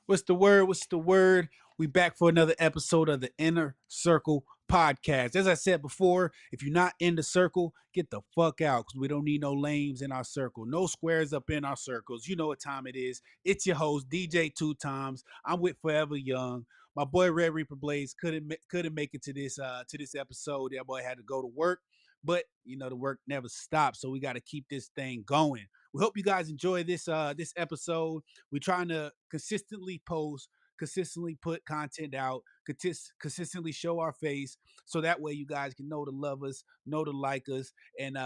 What's the word? What's the word? We back for another episode of the Inner Circle podcast. As I said before, if you're not in the circle, get the fuck out because we don't need no lames in our circle. No squares up in our circles. You know what time it is. It's your host, DJ Two Times. I'm with Forever Young. My boy Red Reaper Blaze couldn't make it to this episode. That boy had to go to work, but you know the work never stops, so we got to keep this thing going. We hope you guys enjoy this episode. We're trying to consistently post, consistently put content out, consistently show our face, so that way you guys can know to love us, know to like us, and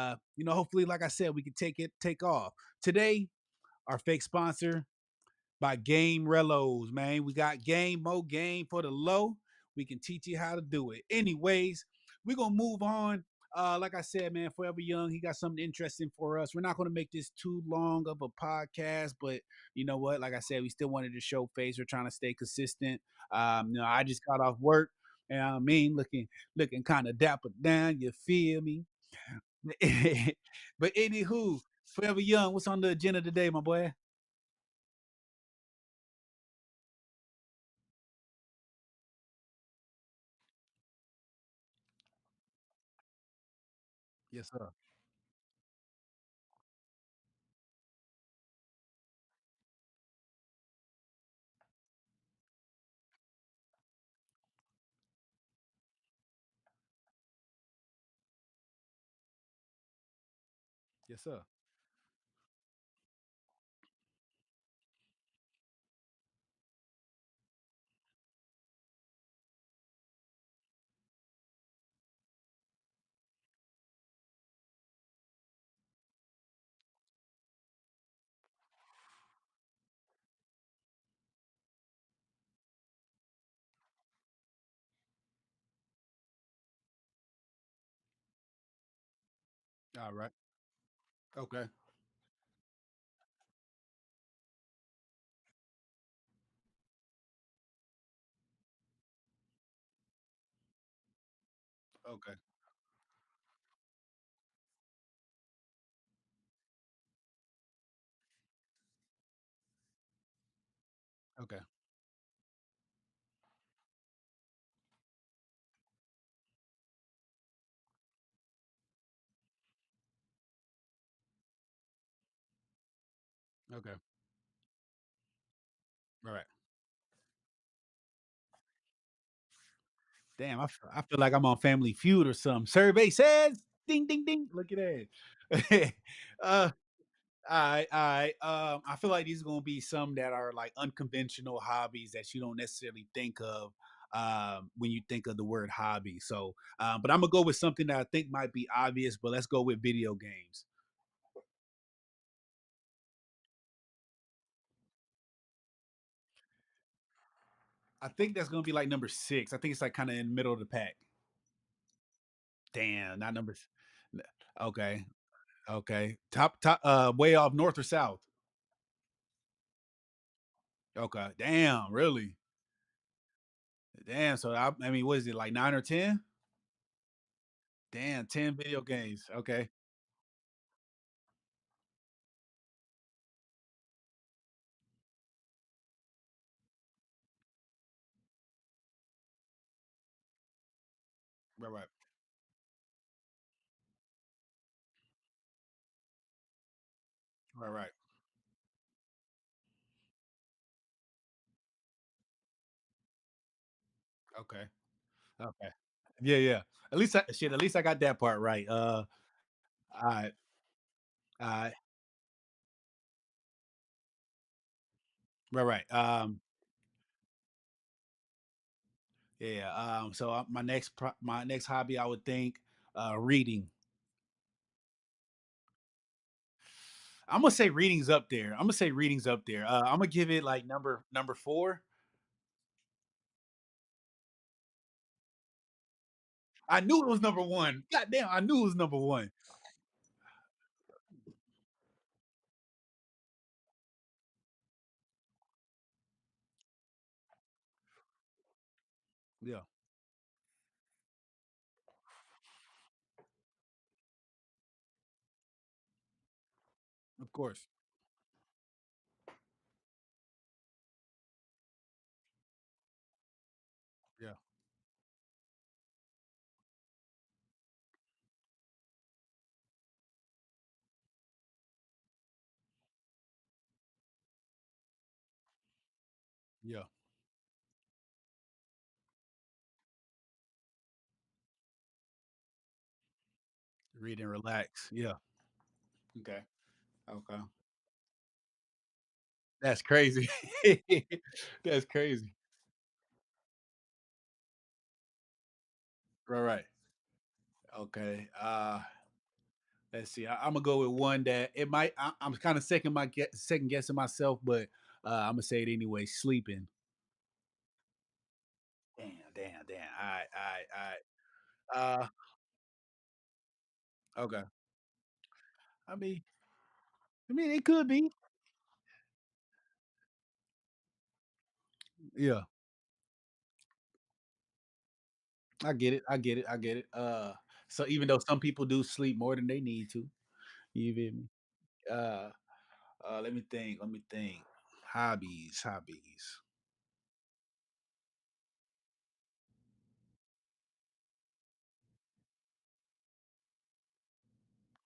hopefully, like I said, we can take off. Today, our fake sponsor by Game Relos, man. We got more game for the low. We can teach you how to do it. Anyways, we're gonna move on. Like I said, man, Forever Young, he got something interesting for us. We're not gonna make this too long of a podcast, but you know what? Like I said, we still wanted to show face. We're trying to stay consistent. I just got off work, and I mean, looking kind of dapper down. You feel me? But anywho, Forever Young, what's on the agenda today, my boy? Yes, sir. Yes, sir. All right. Okay. Okay. Okay. Okay. All right. Damn, I feel like I'm on Family Feud or something. Survey says, ding, ding, ding. Look at that. uh, all right. I feel like these are gonna be some that are like unconventional hobbies that you don't necessarily think of when you think of the word hobby. So, but I'm gonna go with something that I think might be obvious. But let's go with video games. I think that's gonna be like number six. I think it's like kind of in the middle of the pack. Damn, not number. Okay, okay. Top, way off north or south? Okay. Damn, really? Damn, so I mean, what is it, like 9 or 10? Damn, 10 video games. Okay. Right, right. Right, right. Okay. Okay. Yeah, yeah. At least I got that part right. Alright, alright. Right, right. Yeah, so, my next hobby, I would think, reading. Imma say reading's up there. Imma say reading's up there. Imma give it, like, number 4. I knew it was number 1. God damn, I knew it was number 1. Yeah, of course. Yeah. Yeah. Read and relax. Yeah. Okay. Okay. That's crazy. That's crazy. Right, right. Okay. Let's see. I'm gonna go with one that it might. I'm kind of second guessing myself, but I'm gonna say it anyway. Sleeping. Damn, damn, damn. All right, all right, all right. Okay. I mean, it could be. Yeah, I get it. I get it. I get it. So even though some people do sleep more than they need to, you feel me? Uh, let me think. Let me think. Hobbies, hobbies,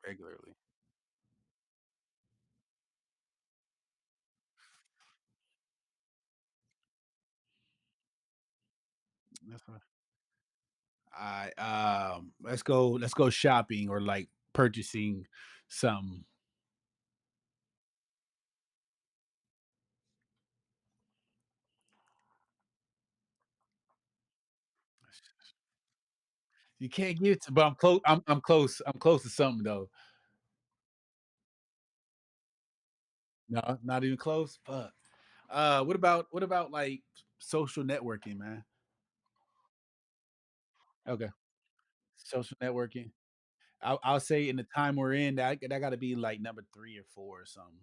regularly. That's right. I let's go shopping or like purchasing some. You can't get to, but I'm close. I'm close. I'm close to something though. No, not even close. Fuck. What about like social networking, man? Okay, social networking. I'll say in the time we're in, that got to be like number 3 or 4 or something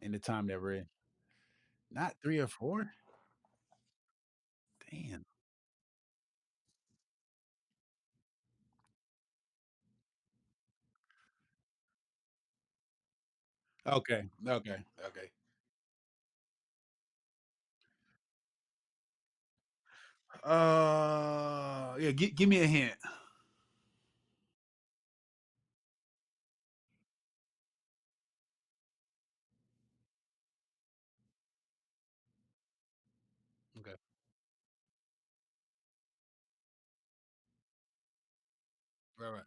in the time that we're in. Not 3 or 4. Damn. Okay. Okay. Okay. Yeah. Give me a hint. Okay. Right. Right.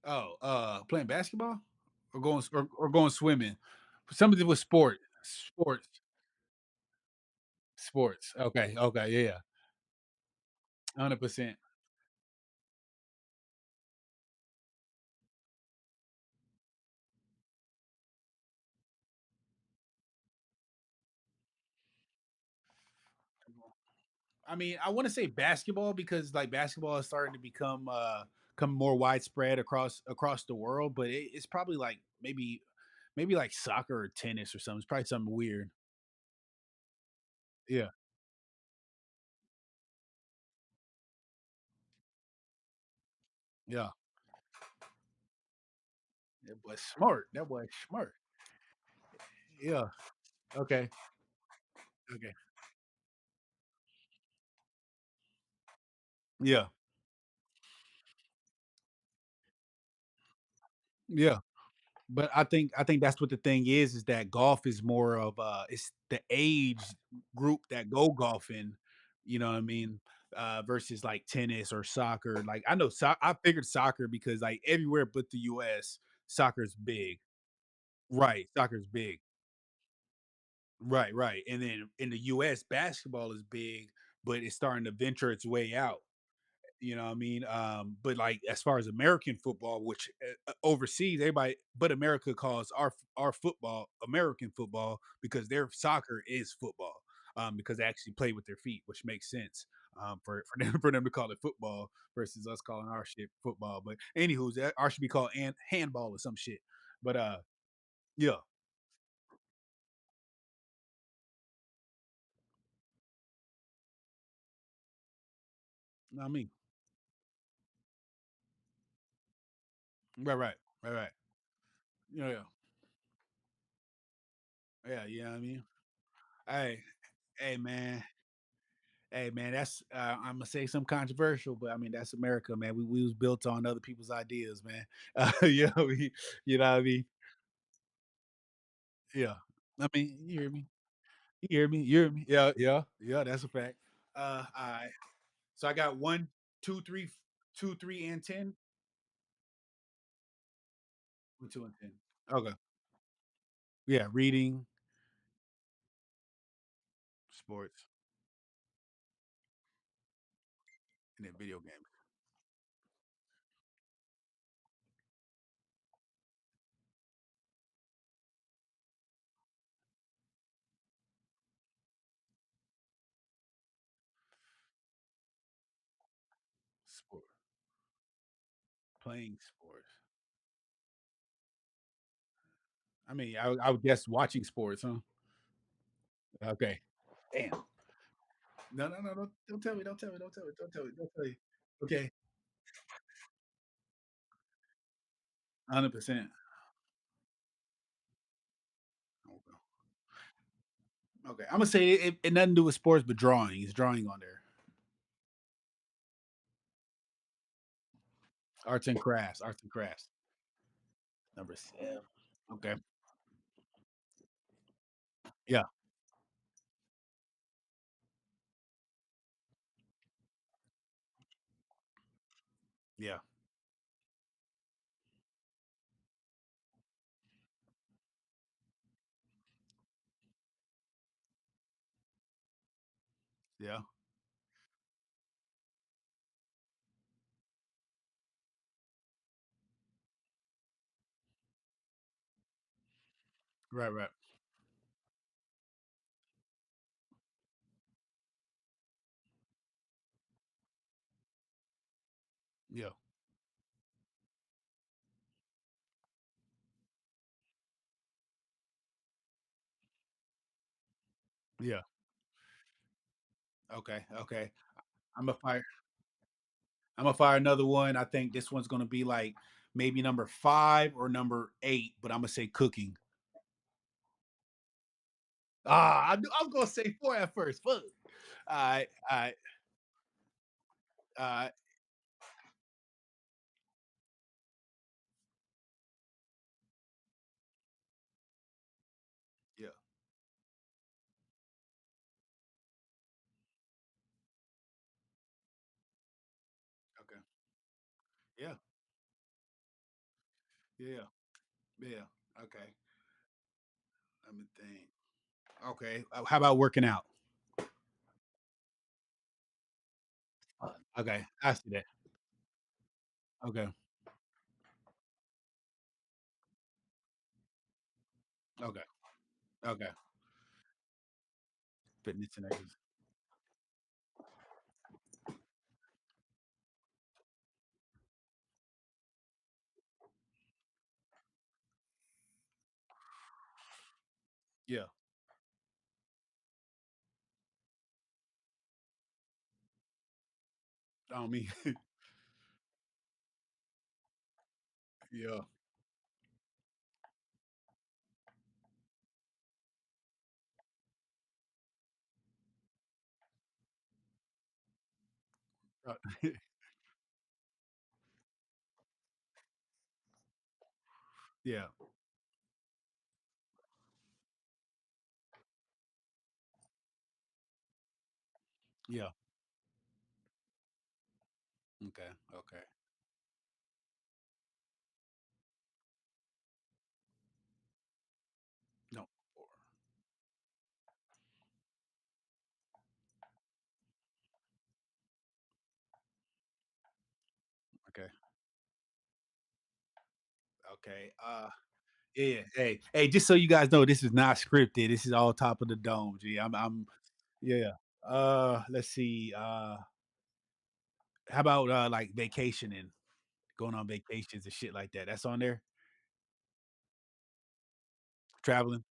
Oh, playing basketball or going swimming. Something with sports. Okay. Okay. Yeah. Yeah. 100%. I mean, I want to say basketball because like basketball is starting to become more widespread across the world, but it's probably like maybe like soccer or tennis or something. It's probably something weird. Yeah, yeah. That boy smart. That boy smart. Yeah. Okay. Okay. Yeah. Yeah. But I think that's what the thing is that golf is more of it's the age group that go golfing, you know what I mean? Versus like tennis or soccer. Like I know I figured soccer because like everywhere but the US, soccer's big. Right, soccer's big. Right, right. And then in the US, basketball is big, but it's starting to venture its way out. You know what I mean? But like as far as American football, which overseas everybody but America calls our football American football because their soccer is football. Because they actually play with their feet, which makes sense. For them for them to call it football versus us calling our shit football. But anywho, that ours should be called handball or some shit. But yeah, know what I mean, right, right, right, right. Yeah, yeah. Yeah, you know what I mean? Hey, hey, man. Hey, man, that's I'm gonna say something controversial, but I mean that's America, man. We was built on other people's ideas, man. You know what I mean? Yeah. I mean, you hear me? You hear me? You hear me? Yeah, yeah, yeah. That's a fact. All right. So I got one, two, three, two, three, and 10. One, two, and 10. Okay. Yeah, reading, sports, and then video games. Sport, playing sports. I mean, I would guess watching sports, huh? Okay. Damn. No, no, no, don't tell me, don't tell me, don't tell me, don't tell me, don't tell me. Okay, 100%. Okay, okay. I'm gonna say it nothing to do with sports, but drawing. It's drawing on there. Arts and crafts. Arts and crafts. Number 7. Okay. Yeah. Yeah. Yeah. Right. Right. Yeah. Yeah. Okay. Okay. I'm gonna fire. I'm gonna fire another one. I think this one's gonna be like maybe number 5 or number 8, but I'm gonna say cooking. I was gonna say 4 at first. Fuck. All right. All right. All right. Yeah. Okay. Yeah. Yeah. Yeah. Okay. Let me think. Okay. How about working out? Okay. I see that. Okay. Okay. Okay. Fitness and exercise. Yeah. I mean, yeah. Uh, yeah. Yeah. Okay. Okay. No. 4. Okay. Okay. Yeah. Hey. Hey. Just so you guys know, this is not scripted. This is all top of the dome. G. I'm. Yeah. Let's see. How about like vacationing, going on vacations and shit like that? That's on there. Traveling.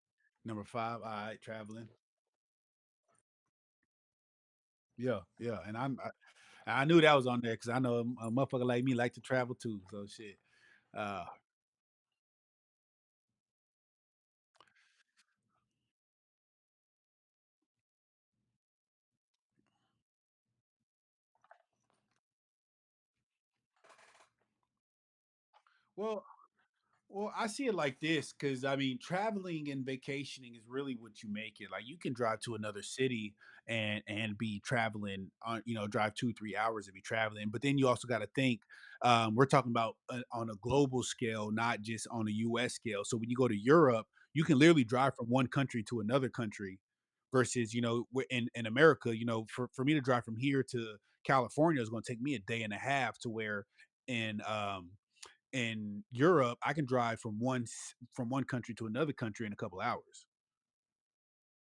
Number 5. All right. Traveling. Yeah. Yeah. And I knew that was on there because I know a motherfucker like me like to travel too. So shit. Uh, Well, Well, I see it like this because I mean, traveling and vacationing is really what you make it. Like you can drive to another city and be traveling on, drive 2 3 hours and be traveling. But then you also got to think, we're talking about on a global scale, not just on a U.S. scale. So when you go to Europe, you can literally drive from one country to another country, versus in America, for me to drive from here to California is going to take me a day and a half to where in in Europe, I can drive from one country to another country in a couple hours.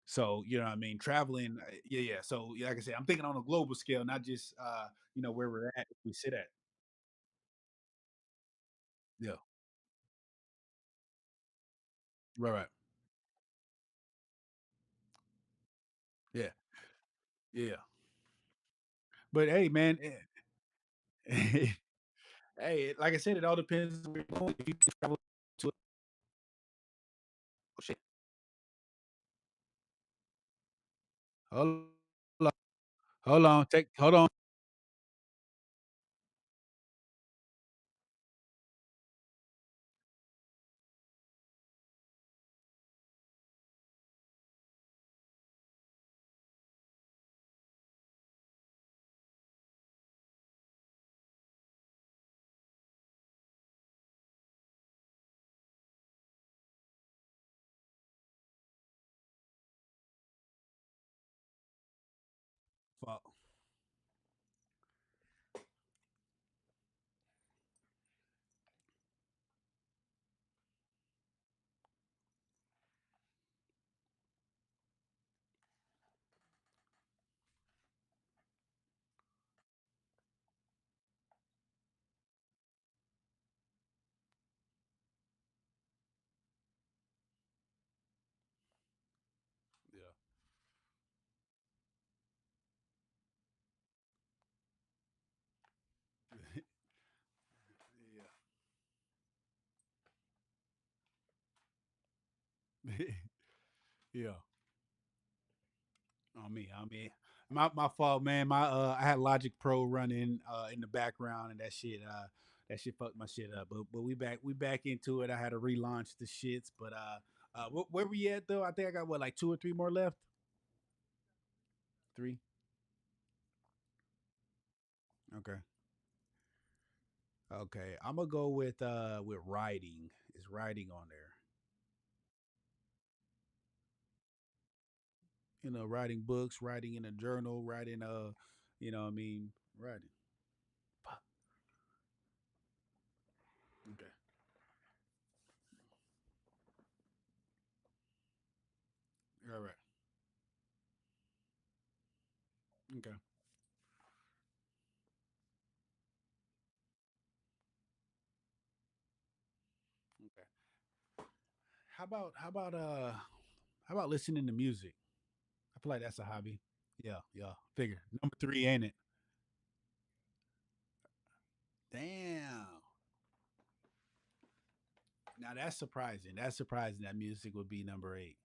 So, you know what I mean? Traveling, yeah, yeah. So, yeah, like I said, I'm thinking on a global scale, not just where we're at, we sit at. Yeah. Right, right. Yeah. Yeah. But hey, man, hey, like I said, it all depends on where you're going. If you can travel to oh, shit. Hold on. Hold on. Hold on. Fuck. Yeah. Yeah. Yeah. On me. My fault, man. I had Logic Pro running in the background, and that shit fucked my shit up. But we back into it. I had to relaunch the shits. But where we at though? I think I got what, like two or three more left. Three. Okay. Okay. I'm gonna go with writing. Is writing on there? Writing books, writing in a journal, writing what I mean, writing. Fuck. Okay. All right. Okay. Okay. How about listening to music? I feel like that's a hobby. Yeah, yeah. Figure number three, ain't it? Damn. Now that's surprising. That's surprising that music would be number eight.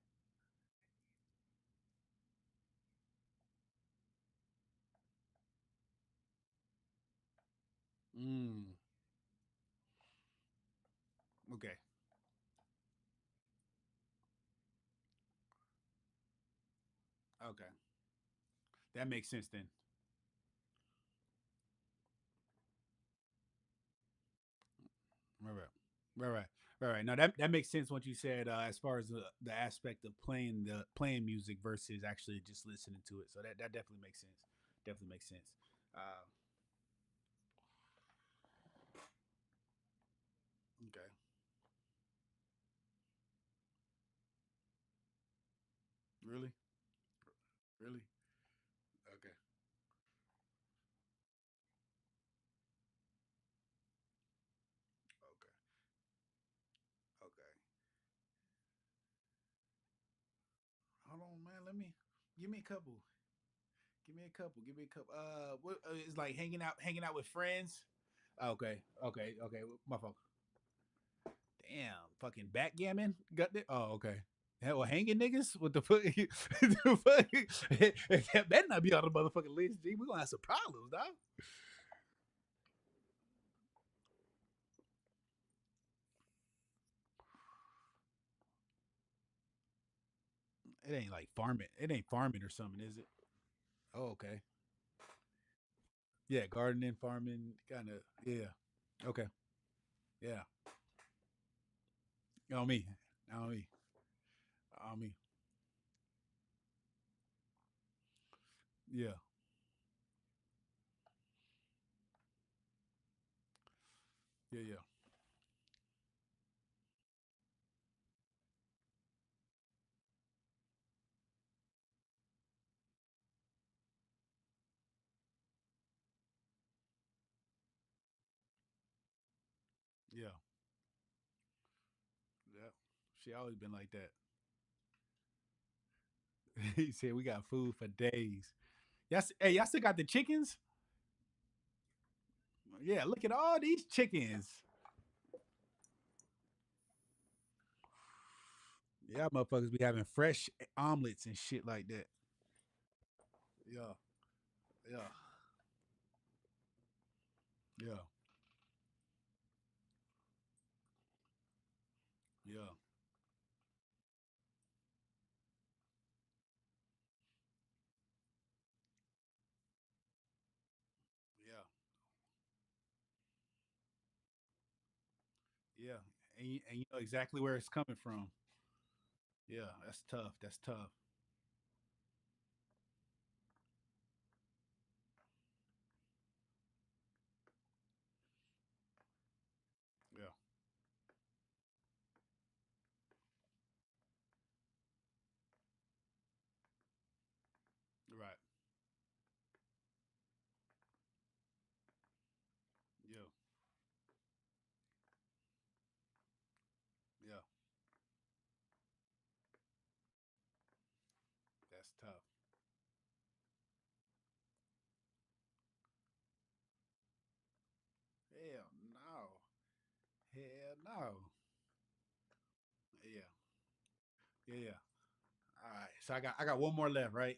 Mm. Okay. Okay. That makes sense then. Right, right, right, right, right, right. Now that makes sense. What you said as far as the aspect of playing music versus actually just listening to it. So that definitely makes sense. Definitely makes sense. Uh, okay. Really, really. Okay. Okay. Okay. Hold on, man. Let me give me a couple. Give me a couple. Give me a couple. What it's like hanging out with friends. Okay, okay, okay. My fault. Damn, fucking backgammon. Got that? Oh, okay. Hell, hanging niggas. What the fuck? The fuck? That better not be on the motherfucking list. G, we gonna have some problems, dog. It ain't like farming. It ain't farming or something, is it? Oh, okay. Yeah, gardening, farming, kind of. Yeah. Okay. Yeah. On me. On me. On me. Yeah. Yeah. Yeah. Yeah. Yeah. She always been like that. He said we got food for days. Yes. Hey, y'all still got the chickens? Yeah. Look at all these chickens. Yeah, motherfuckers be having fresh omelets and shit like that. Yeah. Yeah. Yeah. Yeah. Yeah. Yeah. And you know exactly where it's coming from. Yeah. That's tough. That's tough. Yeah. Right. Yeah. Yeah. That's tough. Hell no. Hell no. Yeah. Yeah. Yeah. All right. So I got one more left, right?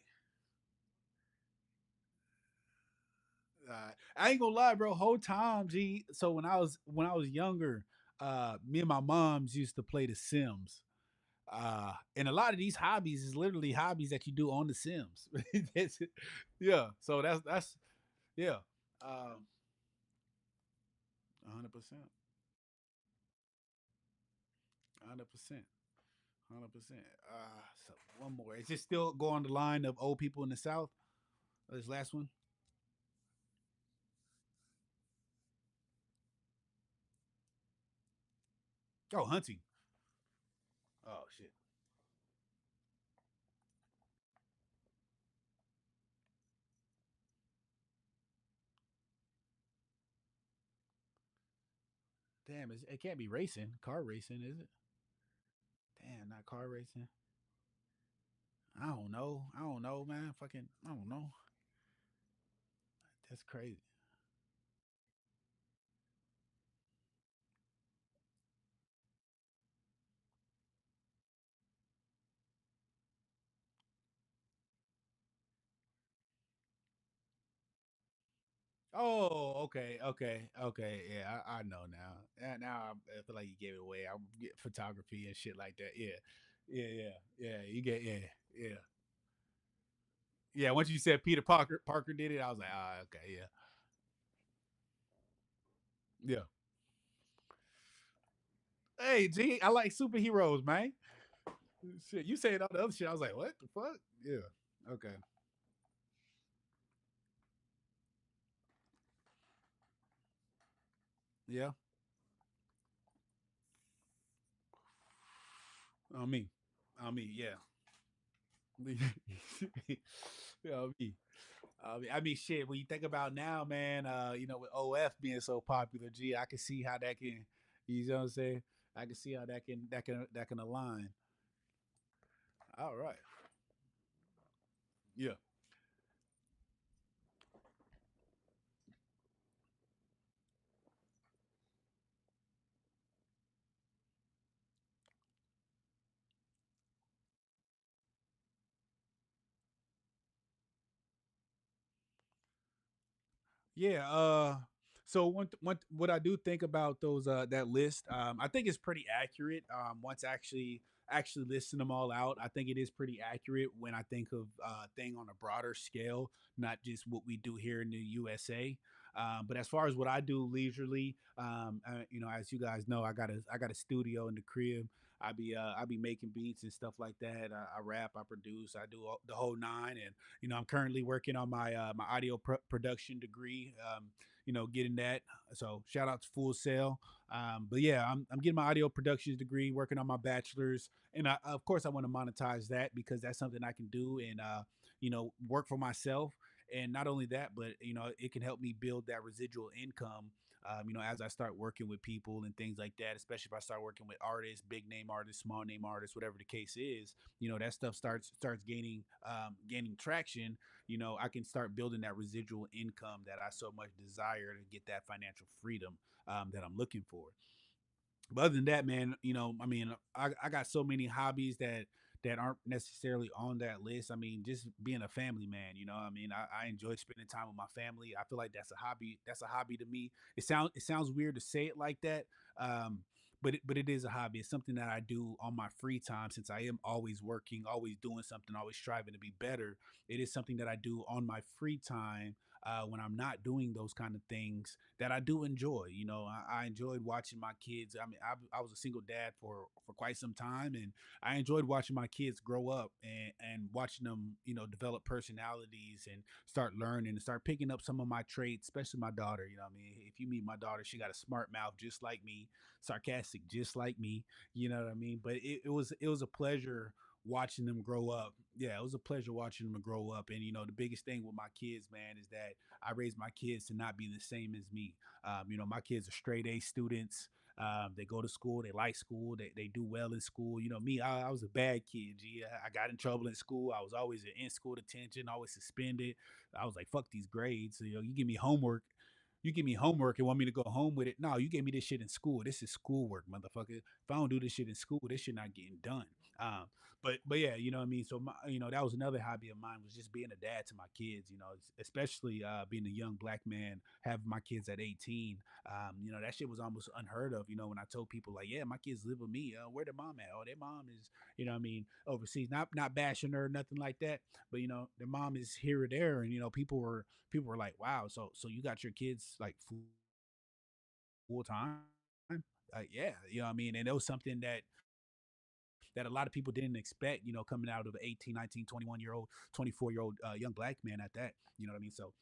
I ain't gonna lie, bro. Whole time, G. So when I was younger, me and my moms used to play The Sims. And a lot of these hobbies is literally hobbies that you do on The Sims. Yeah. So that's yeah. 100%. 100%. 100%. So one more. Is it still go on the line of old people in the South? This last one. Oh, hunting. Oh shit. Damn, it can't be racing. Car racing, is it? Damn, not car racing. I don't know. I don't know, man. Fucking, I don't know. That's crazy. Oh, okay, okay, okay. Yeah, I know now. Now I feel like you gave it away. I get photography and shit like that. Yeah, yeah, yeah, yeah. You get yeah. Yeah. Once you said Peter Parker did it, I was like, ah, okay, yeah, yeah. Hey, G, I like superheroes, man. Shit, you said all the other shit. I was like, what the fuck? Yeah. Okay. Yeah. On me. On me. Yeah. Yeah. On me. I mean, shit. When you think about now, man, with OF being so popular, gee, I can see how that can. You know what I'm saying? I can see how that can align. All right. Yeah. Yeah. So one what I do think about those that list, I think it's pretty accurate. Once actually listing them all out, I think it is pretty accurate when I think of thing on a broader scale, not just what we do here in the USA. But as far as what I do leisurely, as you guys know, I got a studio in the crib. I be making beats and stuff like that. I rap, I produce, I do the whole nine, and I'm currently working on my audio production degree. Getting that. So shout out to Full Sail. But yeah, I'm getting my audio productions degree, working on my bachelor's, and of course I want to monetize that because that's something I can do and work for myself. And not only that, but it can help me build that residual income. As I start working with people and things like that, especially if I start working with artists, big name artists, small name artists, whatever the case is, that stuff starts gaining traction. I can start building that residual income that I so much desire to get that financial freedom that I'm looking for. But other than that, man, I got so many hobbies that aren't necessarily on that list. I mean, just being a family man, I enjoy spending time with my family. I feel like that's a hobby. That's a hobby to me. It sounds weird to say it like that, um, but it is a hobby. It's something that I do on my free time since I am always working, always doing something, always striving to be better. It is something that I do on my free time when I'm not doing those kind of things that I do enjoy. I enjoyed watching my kids. I mean, I was a single dad for quite some time, and I enjoyed watching my kids grow up and watching them, develop personalities and start learning and start picking up some of my traits, especially my daughter. I mean, if you meet my daughter, she got a smart mouth just like me, sarcastic just like me. You know what I mean? But it was a pleasure watching them grow up. Yeah, it was a pleasure watching them grow up. And the biggest thing with my kids, man, is that I raised my kids to not be the same as me. My kids are straight A students. They go to school, they like school, they do well in school. Me, I was a bad kid. G. I got in trouble in school. I was always in school detention, always suspended. I was like, fuck these grades. You give me homework. You give me homework and want me to go home with it. No, you gave me this shit in school. This is schoolwork, motherfucker. If I don't do this shit in school, this shit not getting done. Um, but yeah, you know what I mean. So that was another hobby of mine was just being a dad to my kids. Especially being a young black man, having my kids at 18. That shit was almost unheard of. When I told people like, yeah, my kids live with me. Where their mom at? Oh, their mom is, overseas. Not bashing her, nothing like that. But their mom is here or there, and people were like, wow, so you got your kids like full time? Yeah, and it was something that a lot of people didn't expect, coming out of an 18, 19, 21-year-old, 24-year-old young black man at that. You know what I mean? So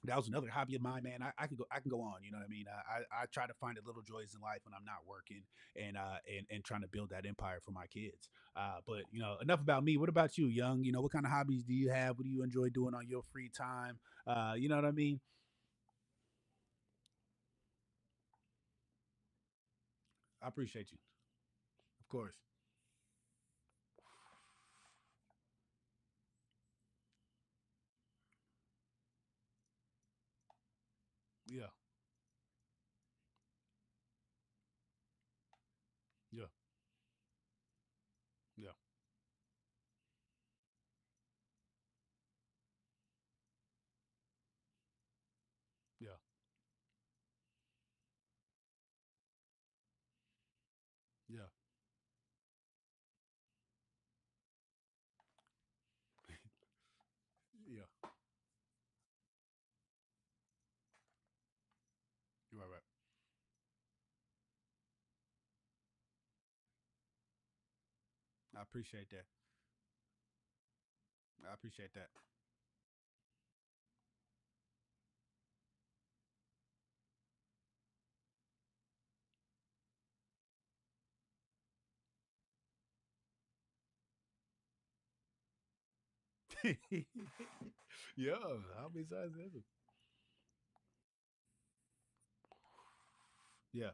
that was another hobby of mine, man. I can go on. You know what I mean? I try to find the little joys in life when I'm not working and trying to build that empire for my kids. But enough about me. What about you, Young? What kind of hobbies do you have? What do you enjoy doing on your free time? You know what I mean? I appreciate you, of course. Yeah, yeah, yeah, yeah, yeah, yeah. You're right, right. I appreciate that. I appreciate that. Yeah, how many sides is it? Yeah.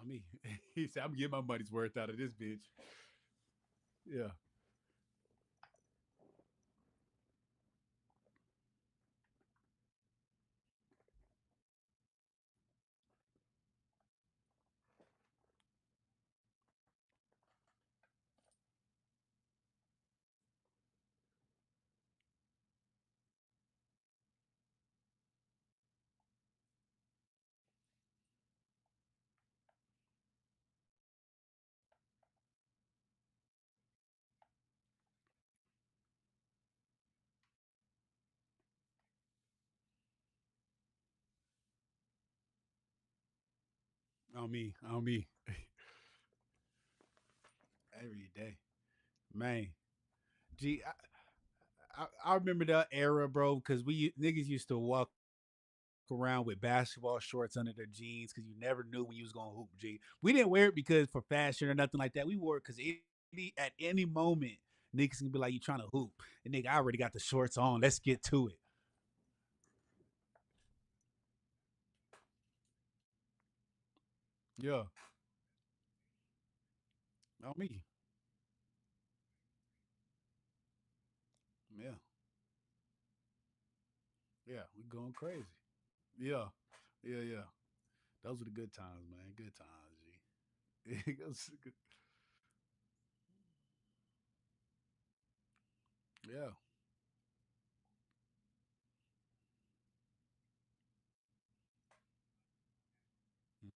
On me. He said, I'm getting my money's worth out of this bitch. Yeah. On me. On me. Every day. Man. Gee, I remember that era, bro, because we niggas used to walk around with basketball shorts under their jeans because you never knew when you was gonna hoop. G, we didn't wear it because for fashion or nothing like that. We wore it because at any moment niggas can be like, "You trying to hoop?" And nigga, I already got the shorts on. Let's get to it. Yeah, on me. Yeah, yeah, we going crazy. Yeah, yeah, yeah. Those were the good times, man. Good times, G. It was good. Yeah. Mm.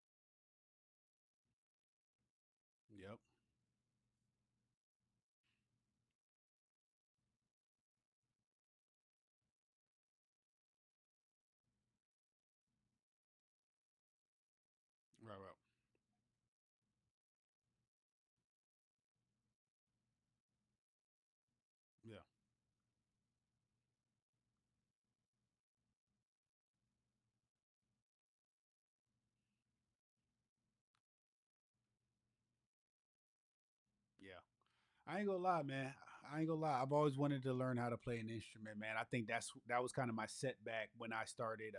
Yep. Right, right. Yeah. Yeah. I ain't gonna lie, man. I ain't gonna lie. I've always wanted to learn how to play an instrument, man. I think that was kind of my setback when I started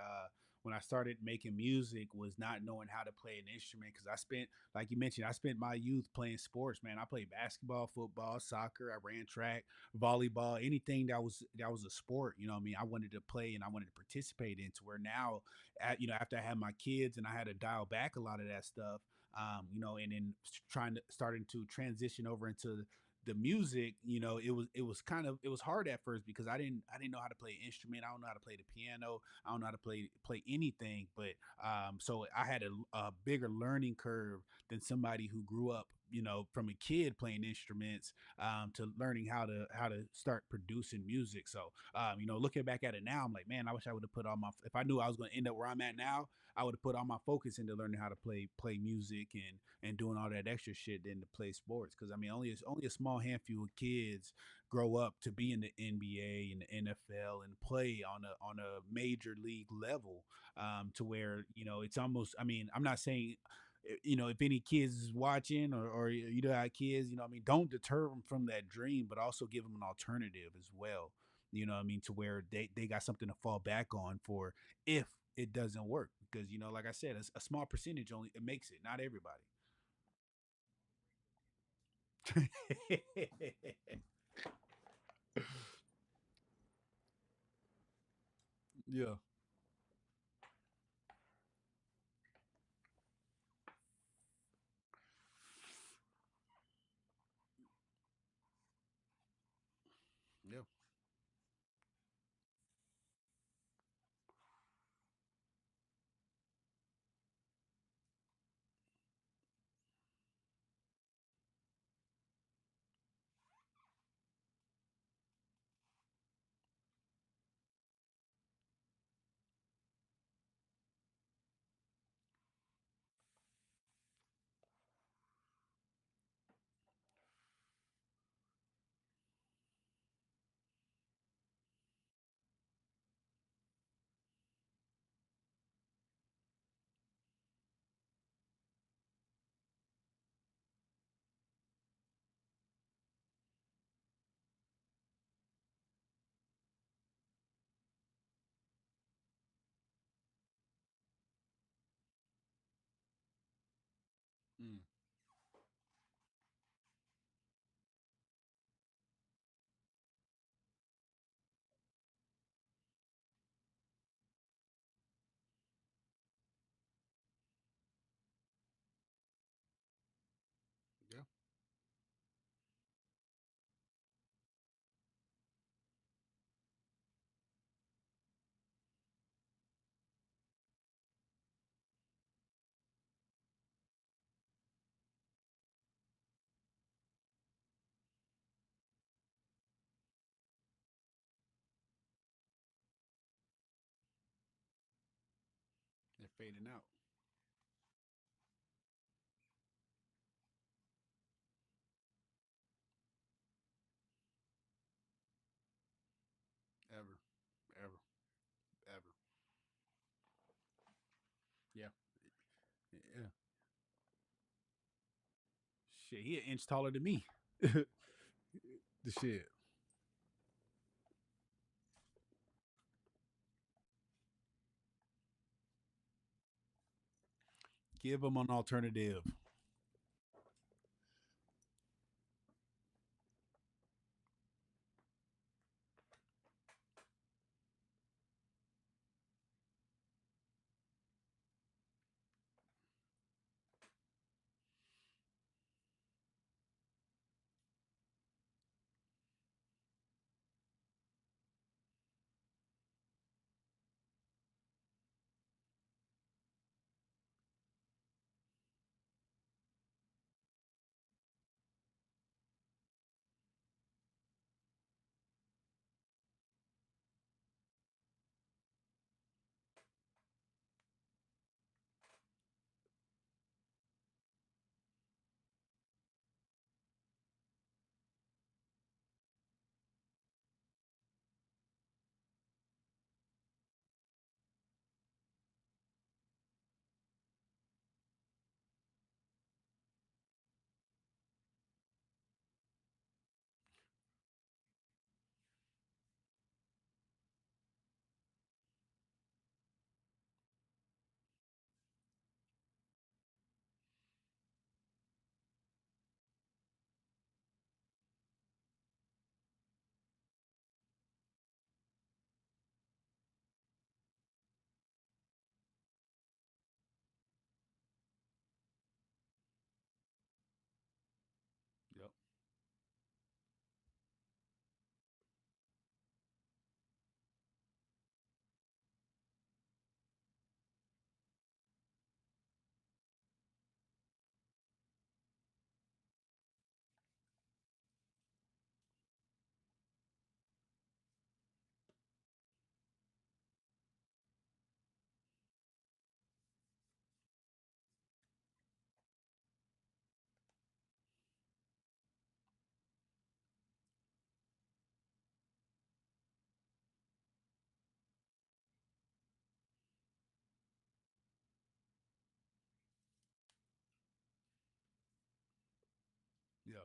making music was not knowing how to play an instrument because I spent, like you mentioned, I spent my youth playing sports, man. I played basketball, football, soccer. I ran track, volleyball, anything that was a sport. You know what I mean? I wanted to play and I wanted to participate into. Where now, after I had my kids and I had to dial back a lot of that stuff. And then trying to starting to transition over into the music, it was hard at first because I didn't know how to play an instrument. I don't know how to play the piano. I don't know how to play anything. But so I had a bigger learning curve than somebody who grew up, from a kid playing instruments to learning how to start producing music. So looking back at it now, I'm like, man, I wish I would have put all my if I knew I was going to end up where I'm at now, I would have put all my focus into learning how to play music and doing all that extra shit than to play sports. Because I mean, only a small handful of kids grow up to be in the NBA and the NFL and play on a major league level. To where it's almost. I mean, I'm not saying. If any kids is watching or you know have kids, I mean, don't deter them from that dream, but also give them an alternative as well. You know what I mean? To where they got something to fall back on for if it doesn't work. Because, like I said, a small percentage only it makes it, not everybody. Yeah. Yeah. Fading out. Ever. Ever. Ever. Yeah. Yeah. Shit, he an inch taller than me. The shit. Give him an alternative. Yep. Yeah.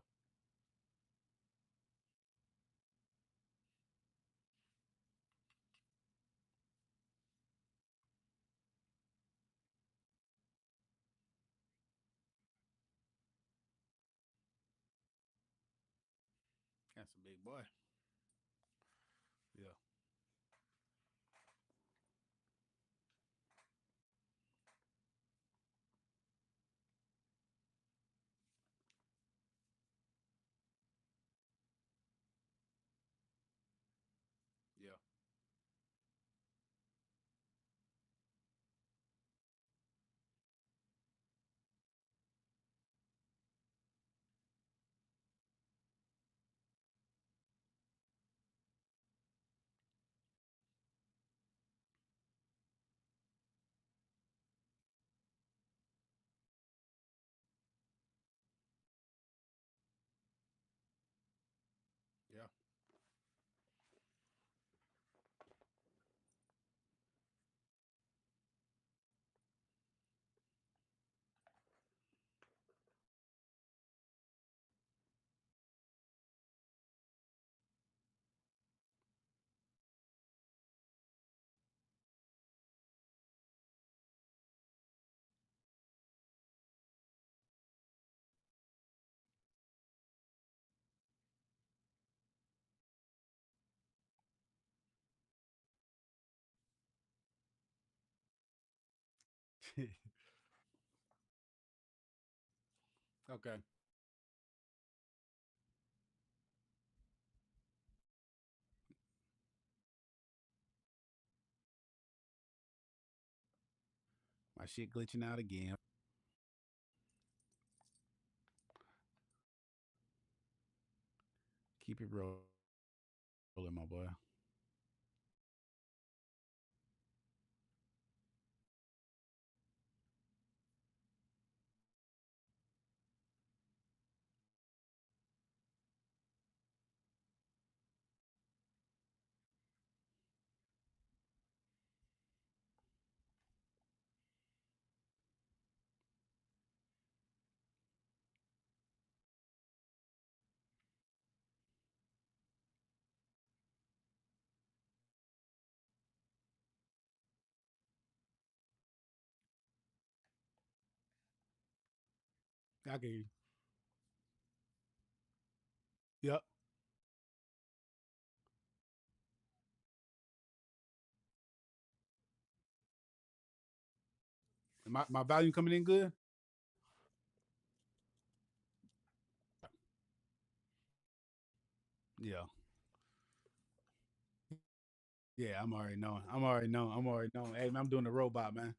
That's a big boy. Yeah. Yeah. Yeah. Okay. My shit glitching out again. Keep it rolling, my boy. I can. Yep. My volume coming in good. Yeah. Yeah, I'm already knowing. I'm already knowing. I'm already knowing. Hey, man, I'm doing the robot, man.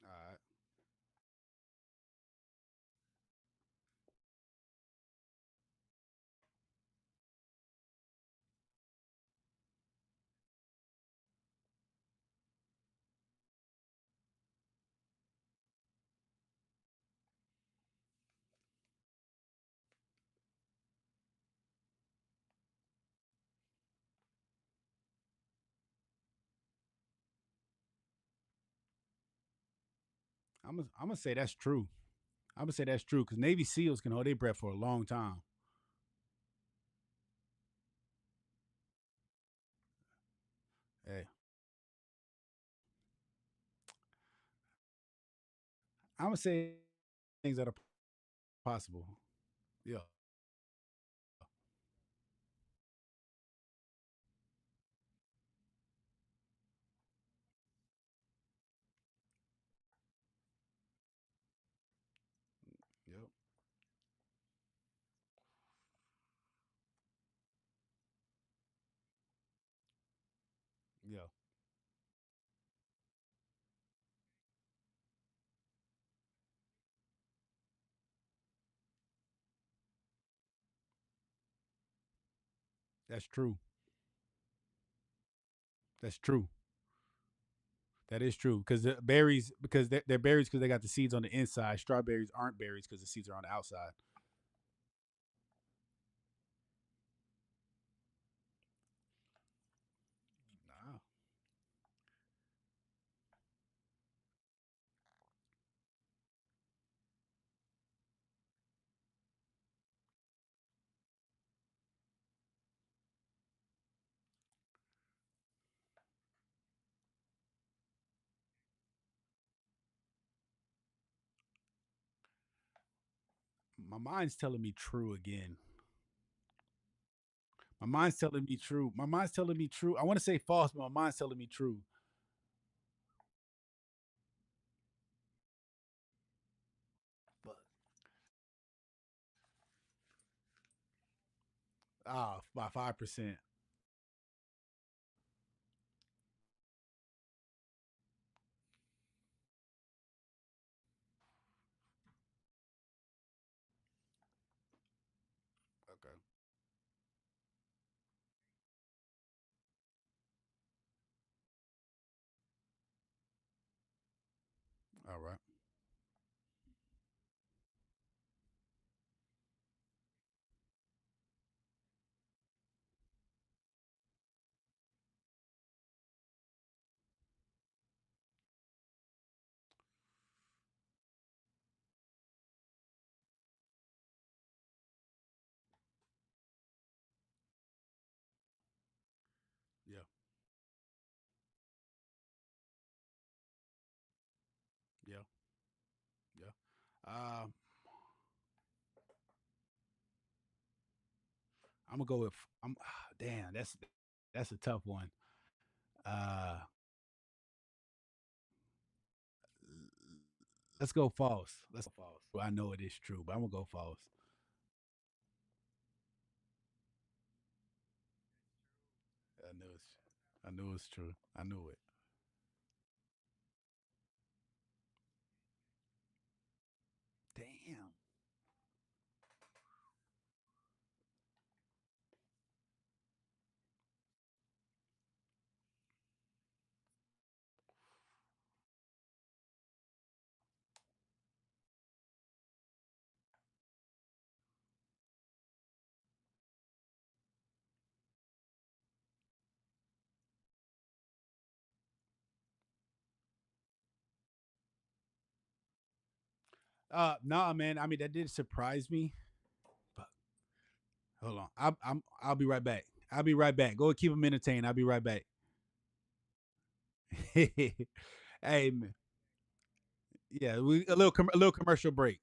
All right. I'm gonna say that's true. I'm gonna say that's true because Navy SEALs can hold their breath for a long time. Hey, I'm gonna say things that are possible. Yeah. Yep. Yeah. That's true. That's true. That is true because the berries because they're berries because they got the seeds on the inside. Strawberries aren't berries because the seeds are on the outside. Nah. My mind's telling me true again. My mind's telling me true. My mind's telling me true. I want to say false, but my mind's telling me true. But by 5%. Okay. All right. Yeah. Yeah. Yeah. Uh, I'm gonna go with. I'm. Damn. That's a tough one. Uh, let's go false. Let's go false. Well, I know it is true, but I'm gonna go false. I knew it's. I knew it's true. I knew it. Damn. nah, man. I mean, that did surprise me. But hold on, I'll be right back. I'll be right back. Go and keep them entertained. I'll be right back. Hey, man. Yeah, we a little commercial break.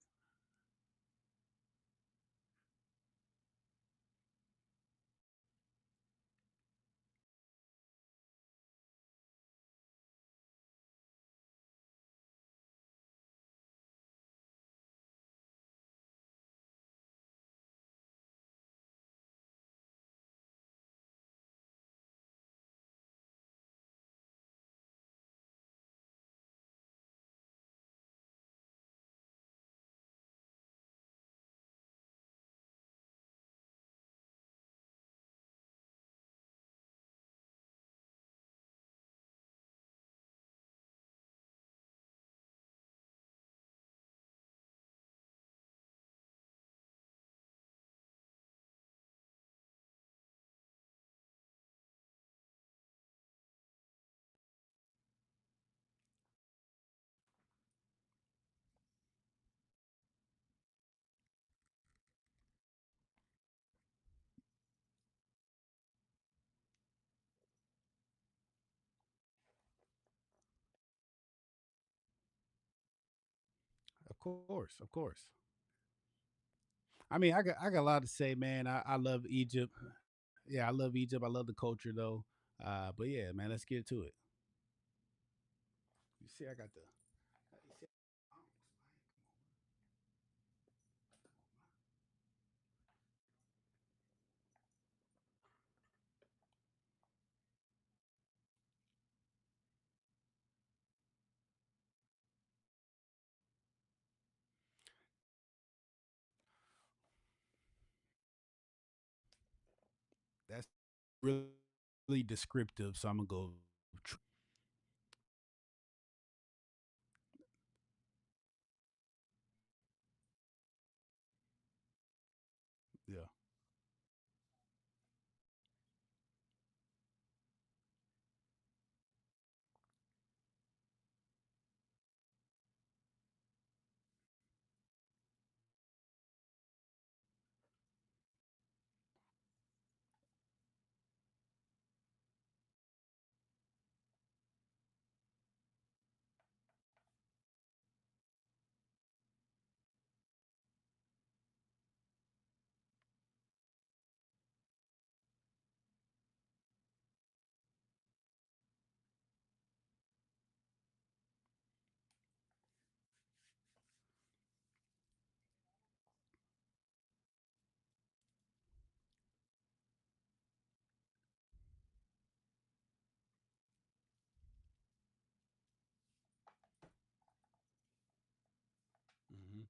Of course, of course. I mean, I got a lot to say, man. I love Egypt. Yeah, I love Egypt. I love the culture, though. But yeah, man, let's get to it. You see, I got the. That's really descriptive. So I'm gonna go. Yeah, hmm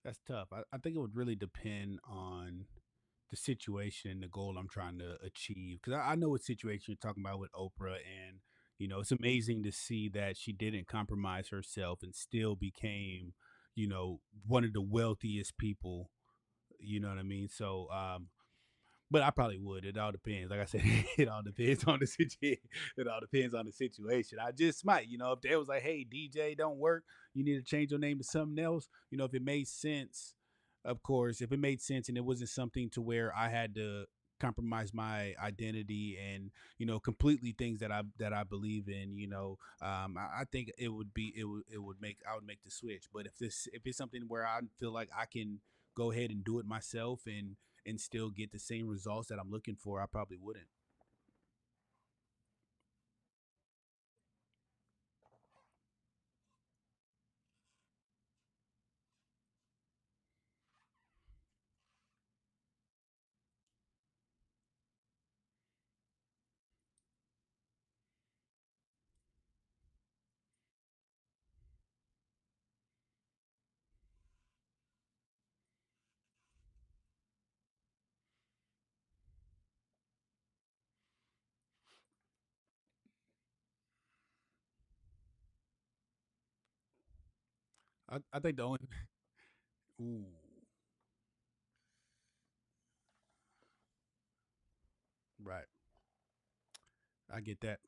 that's tough. I think it would really depend on the situation and the goal I'm trying to achieve. Because I know what situation you're talking about with Oprah, and it's amazing to see that she didn't compromise herself and still became, one of the wealthiest people. You know what I mean? So, but I probably would. It all depends. Like I said, it all depends on the situation. It all depends on the situation. I just might, if they was like, "Hey, DJ, don't work. You need to change your name to something else." If it made sense, of course. If it made sense and it wasn't something to where I had to compromise my identity and completely things that I believe in. I think it would make I would make the switch. But if it's something where I feel like I can go ahead and do it myself and still get the same results that I'm looking for, I probably wouldn't. I think the only ooh, right. I get that.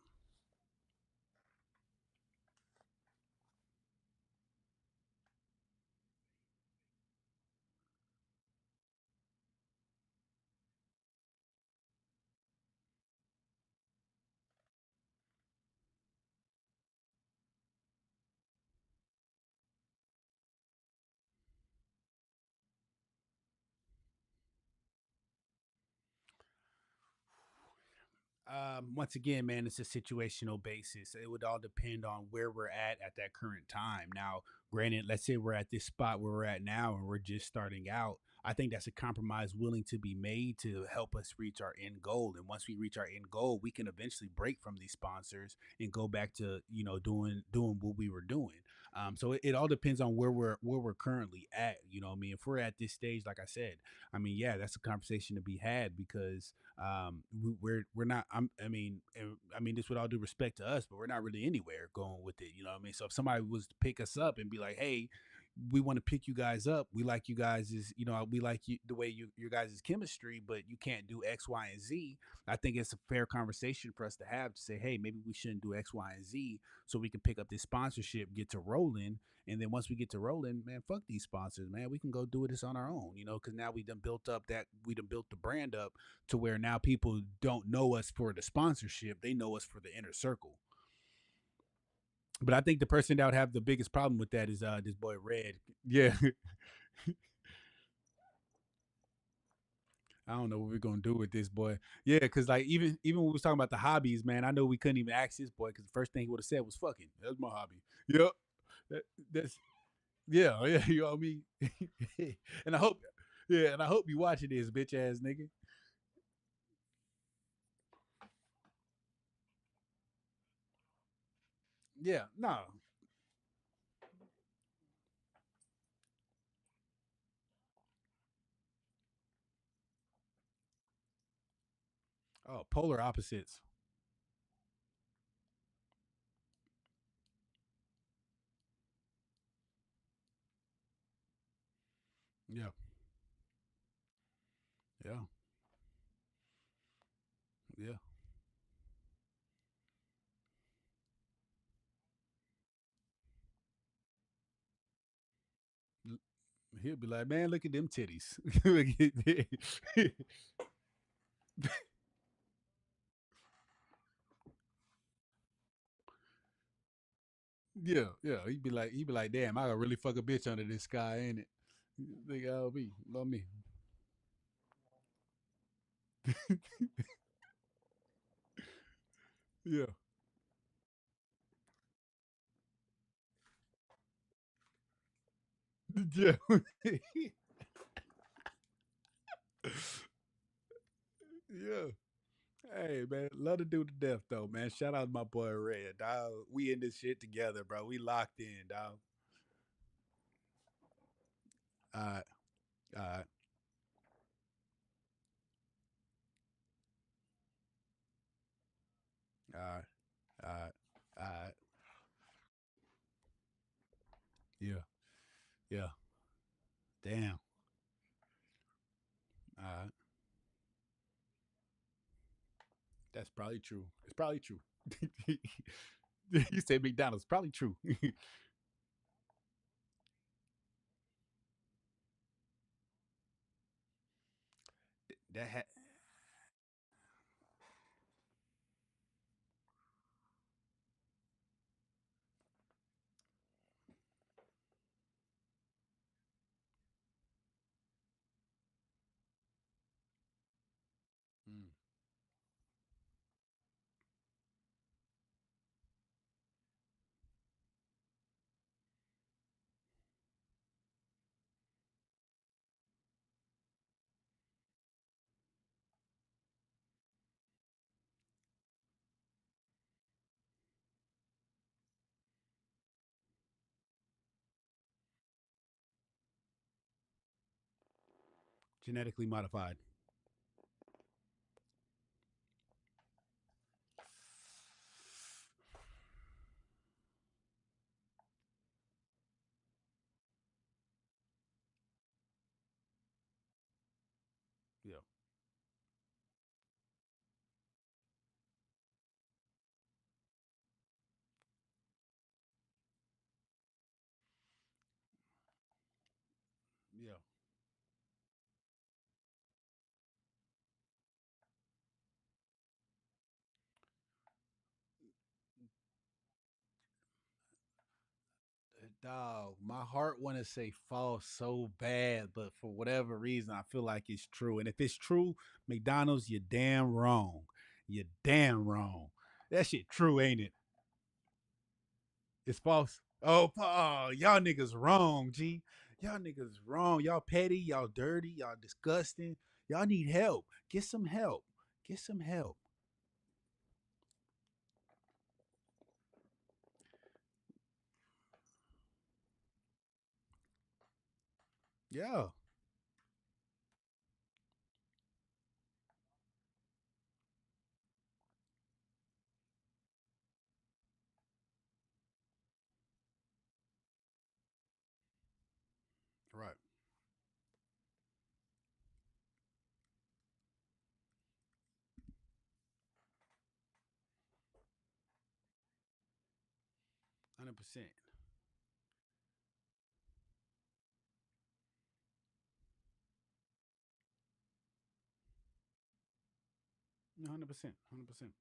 Once again, man, it's a situational basis. It would all depend on where we're at that current time. Now, granted, let's say we're at this spot where we're at now and we're just starting out. I think that's a compromise willing to be made to help us reach our end goal. And once we reach our end goal, we can eventually break from these sponsors and go back to doing what we were doing. So it all depends on where we're currently at. You know, what I mean, if we're at this stage, like I said, I mean, yeah, that's a conversation to be had because we're not I mean this with all due respect to us, but we're not really anywhere going with it, you know what I mean? So if somebody was to pick us up and be like, hey, we want to pick you guys up, we like you guys is we like you the way your guys' chemistry, but you can't do X, Y, and Z. I think it's a fair conversation for us to have to say, hey, maybe we shouldn't do X, Y, and Z, so we can pick up this sponsorship, get to rolling. And then once we get to rolling, man, fuck these sponsors, man. We can go do this on our own, because now we done built the brand up to where now people don't know us for the sponsorship; they know us for the inner circle. But I think the person that would have the biggest problem with that is this boy Red. Yeah, I don't know what we're gonna do with this boy. Yeah, because like even when we was talking about the hobbies, man, I know we couldn't even ask this boy because the first thing he would have said was "fucking." That's my hobby. Yep, that, that's yeah, yeah. You know what I mean? and I hope, yeah, and I hope you watching this bitch ass nigga. Yeah, no. Oh, polar opposites. Yeah, yeah, yeah. He'll be like, man, look at them titties. yeah, yeah. He'd be like, damn, I gotta really fuck a bitch under this sky, ain't it? Think I'll be, love me. Yeah, yeah, yeah. Hey man, love to do the death though, man. Shout out to my boy Red, dog. We in this shit together, bro. We locked in, dog. All right, all right, all right, all right, all right. Yeah, yeah. Damn. All right. That's probably true. It's probably true. You said McDonald's. Probably true. that had. Mm. Genetically modified. Dog, my heart want to say false so bad, but for whatever reason, I feel like it's true. And if it's true, McDonald's, you're damn wrong. You're damn wrong. That shit true, ain't it? It's false. Oh, y'all niggas wrong, G. Y'all niggas wrong. Y'all petty. Y'all dirty. Y'all disgusting. Y'all need help. Get some help. Get some help. Yeah. 100%. 100%. 100%.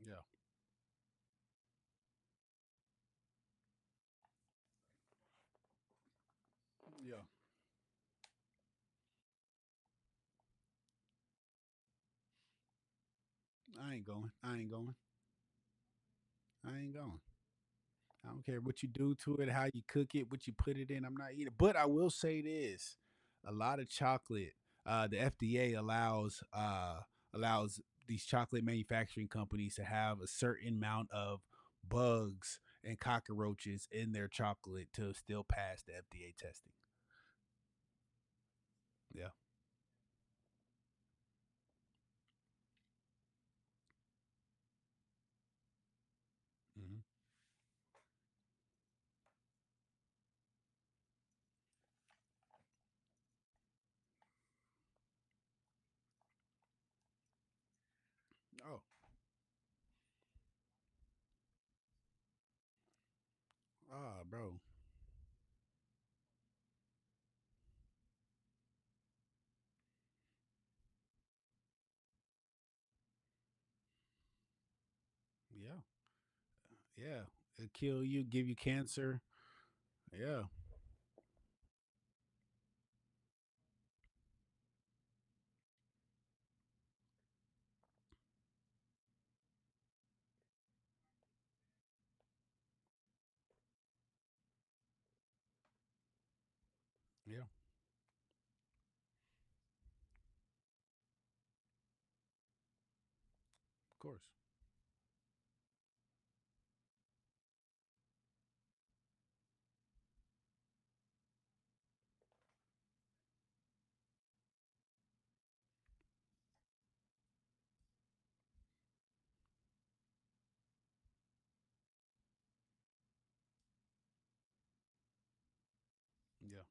Yeah. Yeah. I ain't going. I ain't going. I ain't going. I don't care what you do to it, how you cook it, what you put it in. I'm not eating. But I will say this: a lot of chocolate. The FDA allows these chocolate manufacturing companies to have a certain amount of bugs and cockroaches in their chocolate to still pass the FDA testing. Yeah. Hmm. Oh. Ah, bro. Yeah. Yeah. It kill you, give you cancer. Yeah. Yeah. Of course. Yeah.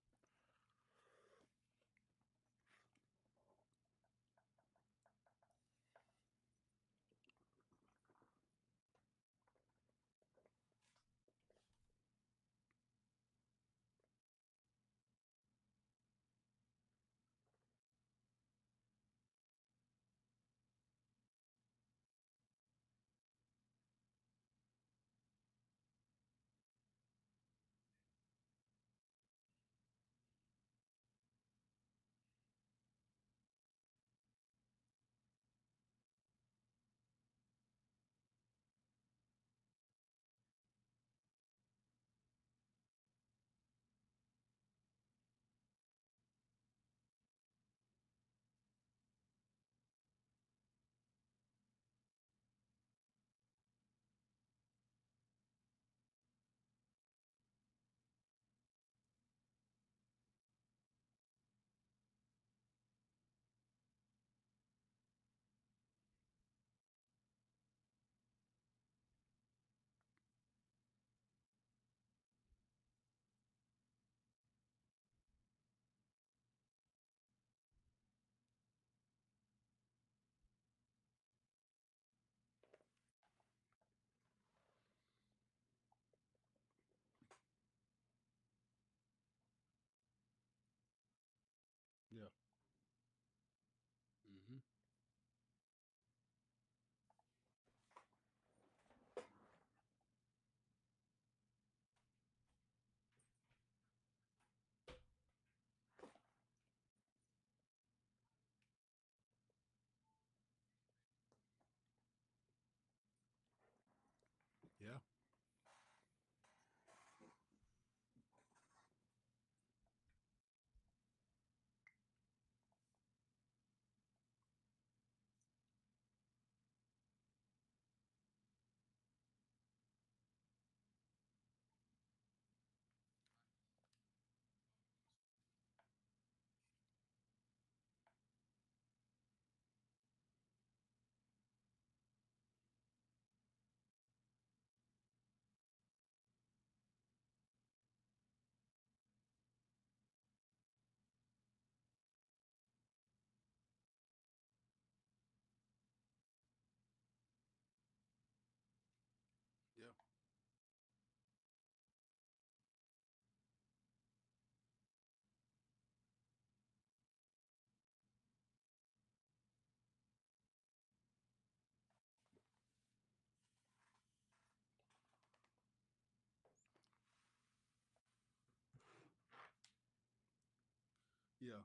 Yeah.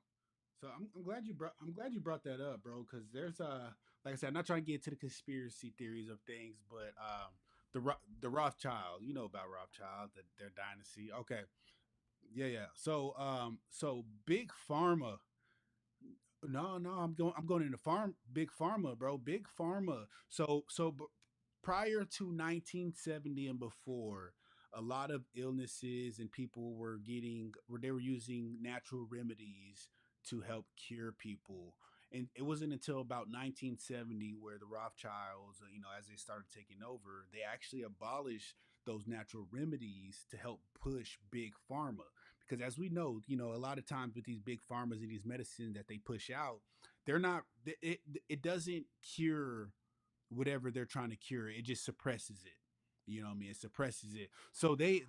So I'm glad you brought that up, bro, because there's like I said, I'm not trying to get into the conspiracy theories of things, but the Rothschild, you know about Rothschild, their dynasty. Okay. Yeah, yeah. So big pharma. No, no, I'm going into big pharma, bro. Big pharma. Prior to 1970 and before, a lot of illnesses and people they were using natural remedies to help cure people. And it wasn't until about 1970 where the Rothschilds, as they started taking over, they actually abolished those natural remedies to help push big pharma. Because as we know, a lot of times with these big pharmas and these medicines that they push out, they're not it doesn't cure whatever they're trying to cure. It just suppresses it. You know what I mean? It suppresses it. So they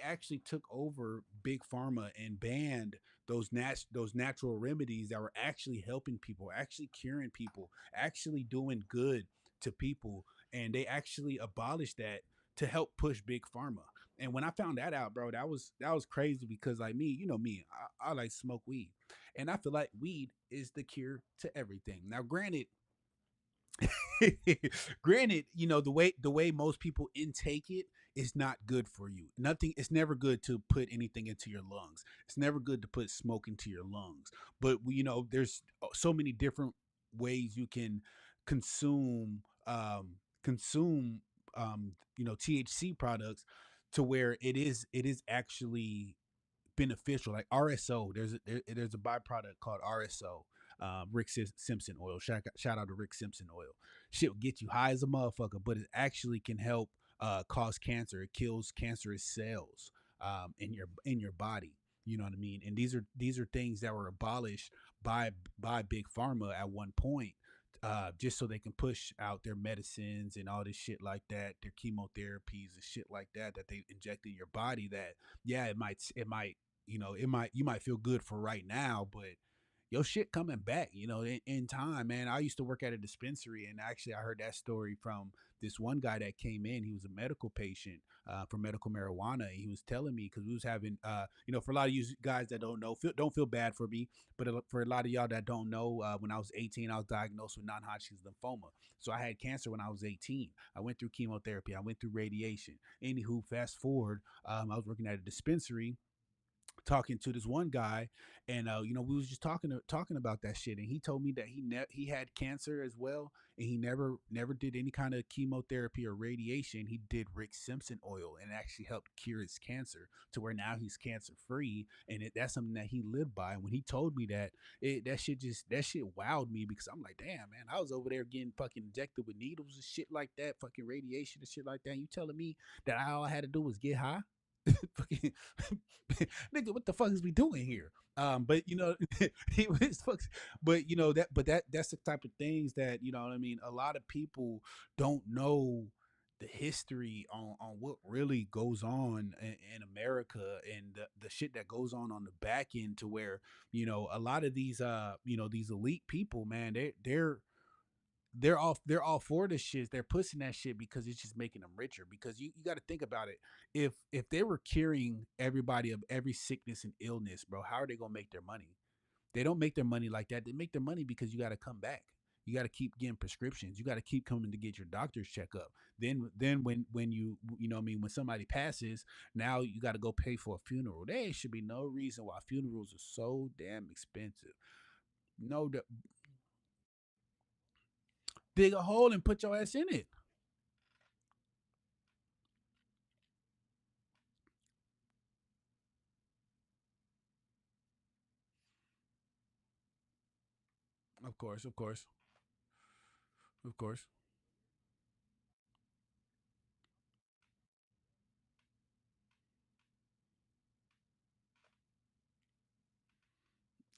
actually took over big pharma and banned those natural remedies that were actually helping people, actually curing people, actually doing good to people, and they actually abolished that to help push big pharma. And when I found that out, bro, that was crazy because like me, I like smoke weed, and I feel like weed is the cure to everything. Now, granted, granted, the way most people intake it is not good for you. Nothing. It's never good to put anything into your lungs. It's never good to put smoke into your lungs. But there's so many different ways you can consume THC products to where it is actually beneficial. Like RSO, there's a byproduct called RSO, Rick Simpson oil. Shout out to Rick Simpson oil. Shit will get you high as a motherfucker, but it actually can help cause cancer. It kills cancerous cells in your body. You know what I mean? And these are things that were abolished by big pharma at one point, just so they can push out their medicines and all this shit like that, their chemotherapies and shit like that they inject in your body. That yeah, it might you might feel good for right now, but your shit coming back, in time, man. I used to work at a dispensary, and actually I heard that story from this one guy that came in. He was a medical patient for medical marijuana. He was telling me because we was having for a lot of you guys that don't know, don't feel bad for me, but for a lot of y'all that don't know, when I was 18, I was diagnosed with non-Hodgkin's lymphoma. So I had cancer when I was 18. I went through chemotherapy, I went through radiation. Anywho, fast forward, I was working at a dispensary talking to this one guy, and we was just talking about that shit, and he told me that he had cancer as well, and he never did any kind of chemotherapy or radiation. He did Rick Simpson oil, and it actually helped cure his cancer to where now he's cancer free, and that's something that he lived by. And when he told me that, that shit wowed me, because I'm like, damn, man, I was over there getting fucking injected with needles and shit like that, fucking radiation and shit like that, and you telling me that all I had to do was get high? Fucking nigga, what the fuck is we doing here? But he was fucks. But that's the type of things that what I mean. A lot of people don't know the history on what really goes on in America, and the shit that goes on the back end, to where a lot of these elite people, man, they're all for this shit. They're pushing that shit because it's just making them richer. Because you got to think about it. If they were curing everybody of every sickness and illness, bro, how are they gonna make their money? They don't make their money like that. They make their money because you got to come back. You got to keep getting prescriptions. You got to keep coming to get your doctor's checkup. Then when you know what I mean, when somebody passes, now you got to go pay for a funeral. There should be no reason why funerals are so damn expensive. No, dig a hole and put your ass in it. Of course, of course. Of course.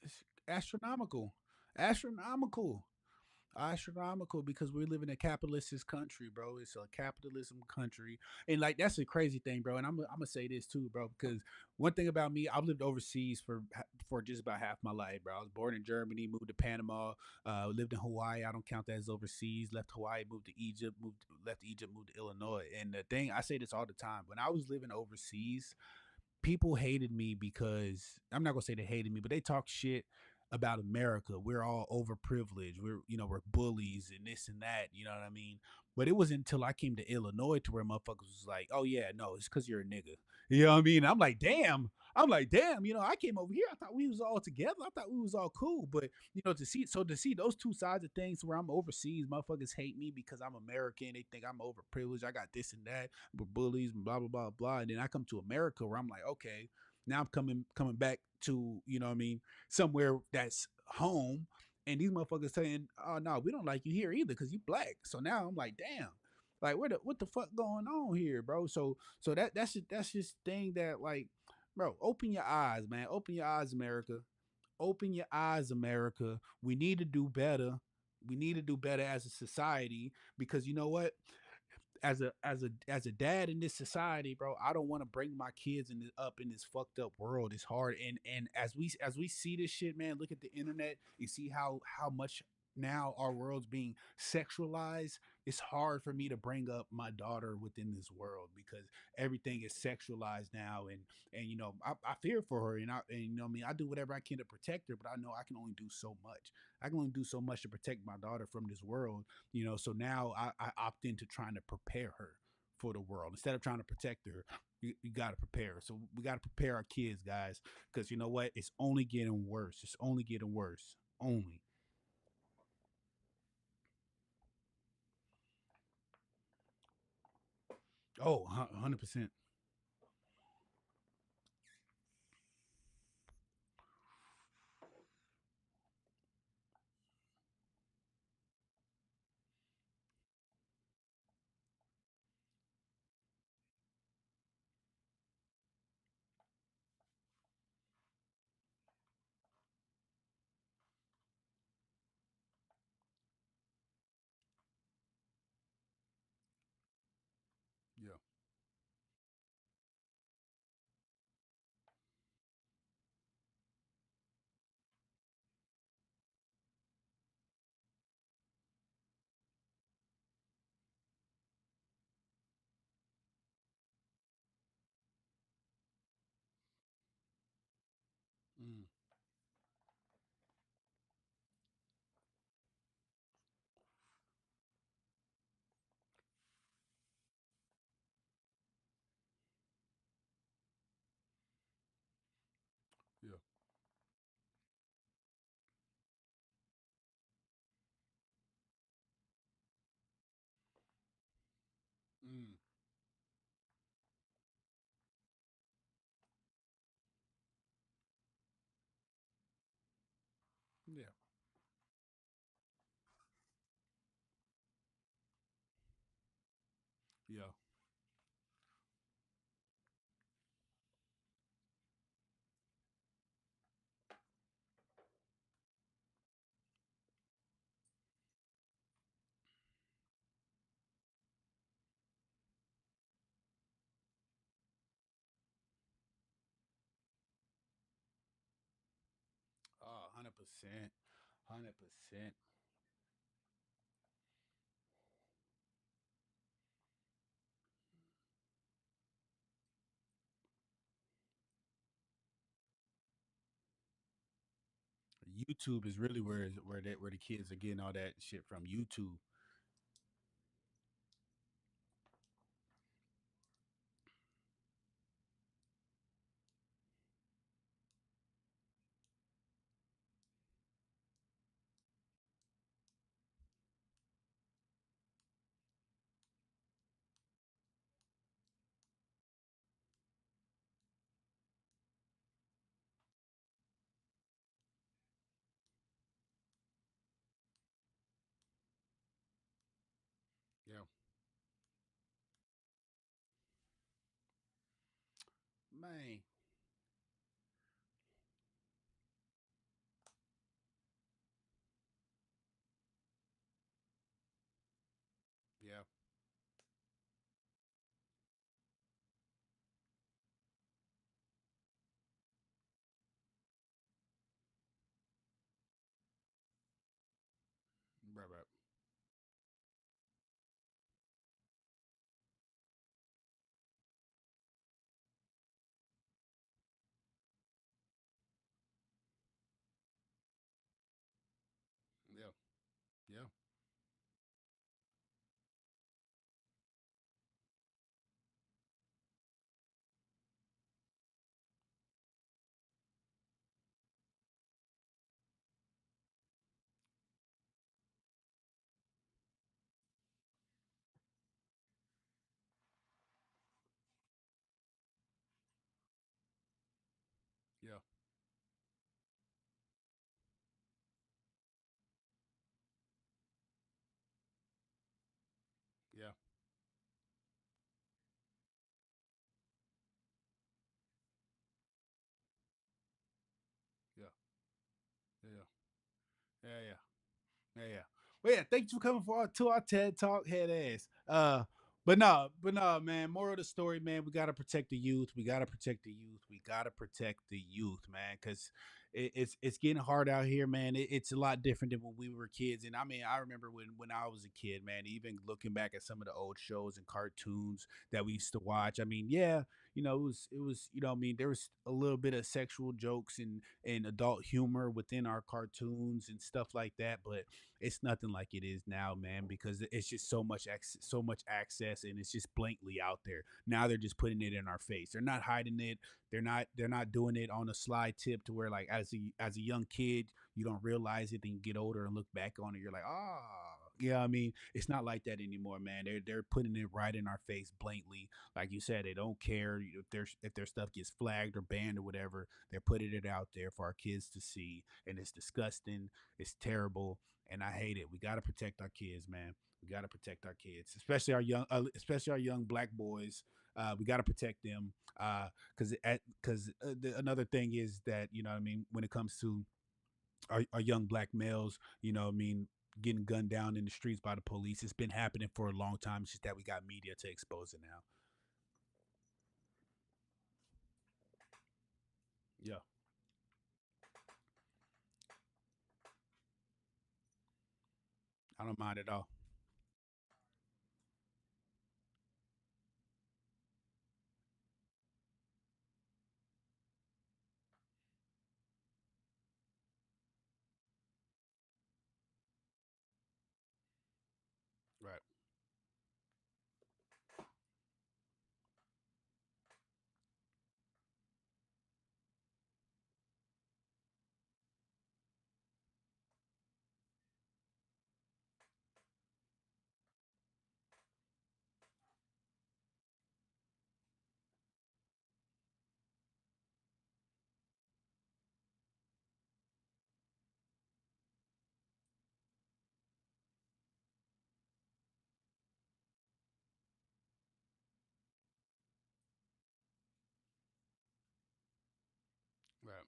It's astronomical. Astronomical. Astronomical, because we live in a capitalist country, bro. It's a capitalism country. And like that's a crazy thing, bro. And I'm gonna say this too, bro, because one thing about me, I've lived overseas for just about half my life, bro. I was born in Germany, moved to Panama, lived in Hawaii. I don't count that as overseas. Left Hawaii, moved to Egypt, left Egypt, moved to Illinois. And the thing, I say this all the time. When I was living overseas, people hated me because I'm not gonna say they hated me, but they talk shit about America. We're all overprivileged. We're bullies and this and that. You know what I mean? But it wasn't until I came to Illinois to where motherfuckers was like, "Oh yeah, no, it's because you're a nigga." You know what I mean? I'm like, damn. I'm like, damn. I came over here. I thought we was all together. I thought we was all cool. But to see those two sides of things where I'm overseas, motherfuckers hate me because I'm American. They think I'm overprivileged. I got this and that. We're bullies and blah blah blah blah. And then I come to America where I'm like, okay, now I'm coming back to what I mean, somewhere that's home. And these motherfuckers saying, "Oh no, we don't like you here either because you black." So now I'm like, damn, like what the fuck going on here, bro? So that's just thing that like, bro, open your eyes, man. Open your eyes, America. Open your eyes, America. We need to do better. We need to do better as a society because you know what? As a dad in this society, bro, I don't want to bring my kids up in this fucked up world. It's hard, and as we see this shit, man. Look at the internet. You see how much now our world's being sexualized. It's hard for me to bring up my daughter within this world because everything is sexualized now, and I fear for her, and what I mean, I do whatever I can to protect her, but I know I can only do so much. I can only do so much to protect my daughter from this world. So now I opt into trying to prepare her for the world instead of trying to protect her. You got to prepare her. So we got to prepare our kids, guys, because you know what? It's only getting worse. It's only getting worse. Only. Oh, 100%. Yeah. Mm, yeah. Mm, yeah. Yeah. 100%. 100%. YouTube is really where the kids are getting all that shit from. YouTube. Yeah. Man. Yeah. Right. Right. Yeah, yeah. Yeah, yeah. Well, yeah, thanks for coming to our TED Talk, head ass. But no, man. Moral of the story, man. We gotta protect the youth. We gotta protect the youth. We gotta protect the youth, man, because it's getting hard out here, man. It's a lot different than when we were kids. And I mean, I remember when I was a kid, man. Even looking back at some of the old shows and cartoons that we used to watch. I mean, yeah, it was I mean, there was a little bit of sexual jokes and adult humor within our cartoons and stuff like that, but it's nothing like it is now, man, because it's just so much access, and it's just blatantly out there. Now they're just putting it in our face. They're not hiding it. They're not doing it on a sly tip to where, like, as a young kid, you don't realize it, then you get older and look back on it, you're like, ah. Yeah, I mean, it's not like that anymore, man. They're putting it right in our face blatantly. Like you said, they don't care if their stuff gets flagged or banned or whatever. They're putting it out there for our kids to see, and it's disgusting. It's terrible, and I hate it. We got to protect our kids, man. We got to protect our kids, especially our young black boys. We got to protect them because another thing is that, what I mean, when it comes to our young black males, what I mean, getting gunned down in the streets by the police. It's been happening for a long time. It's just that we got media to expose it now. Yeah, I don't mind at all. Right. Right.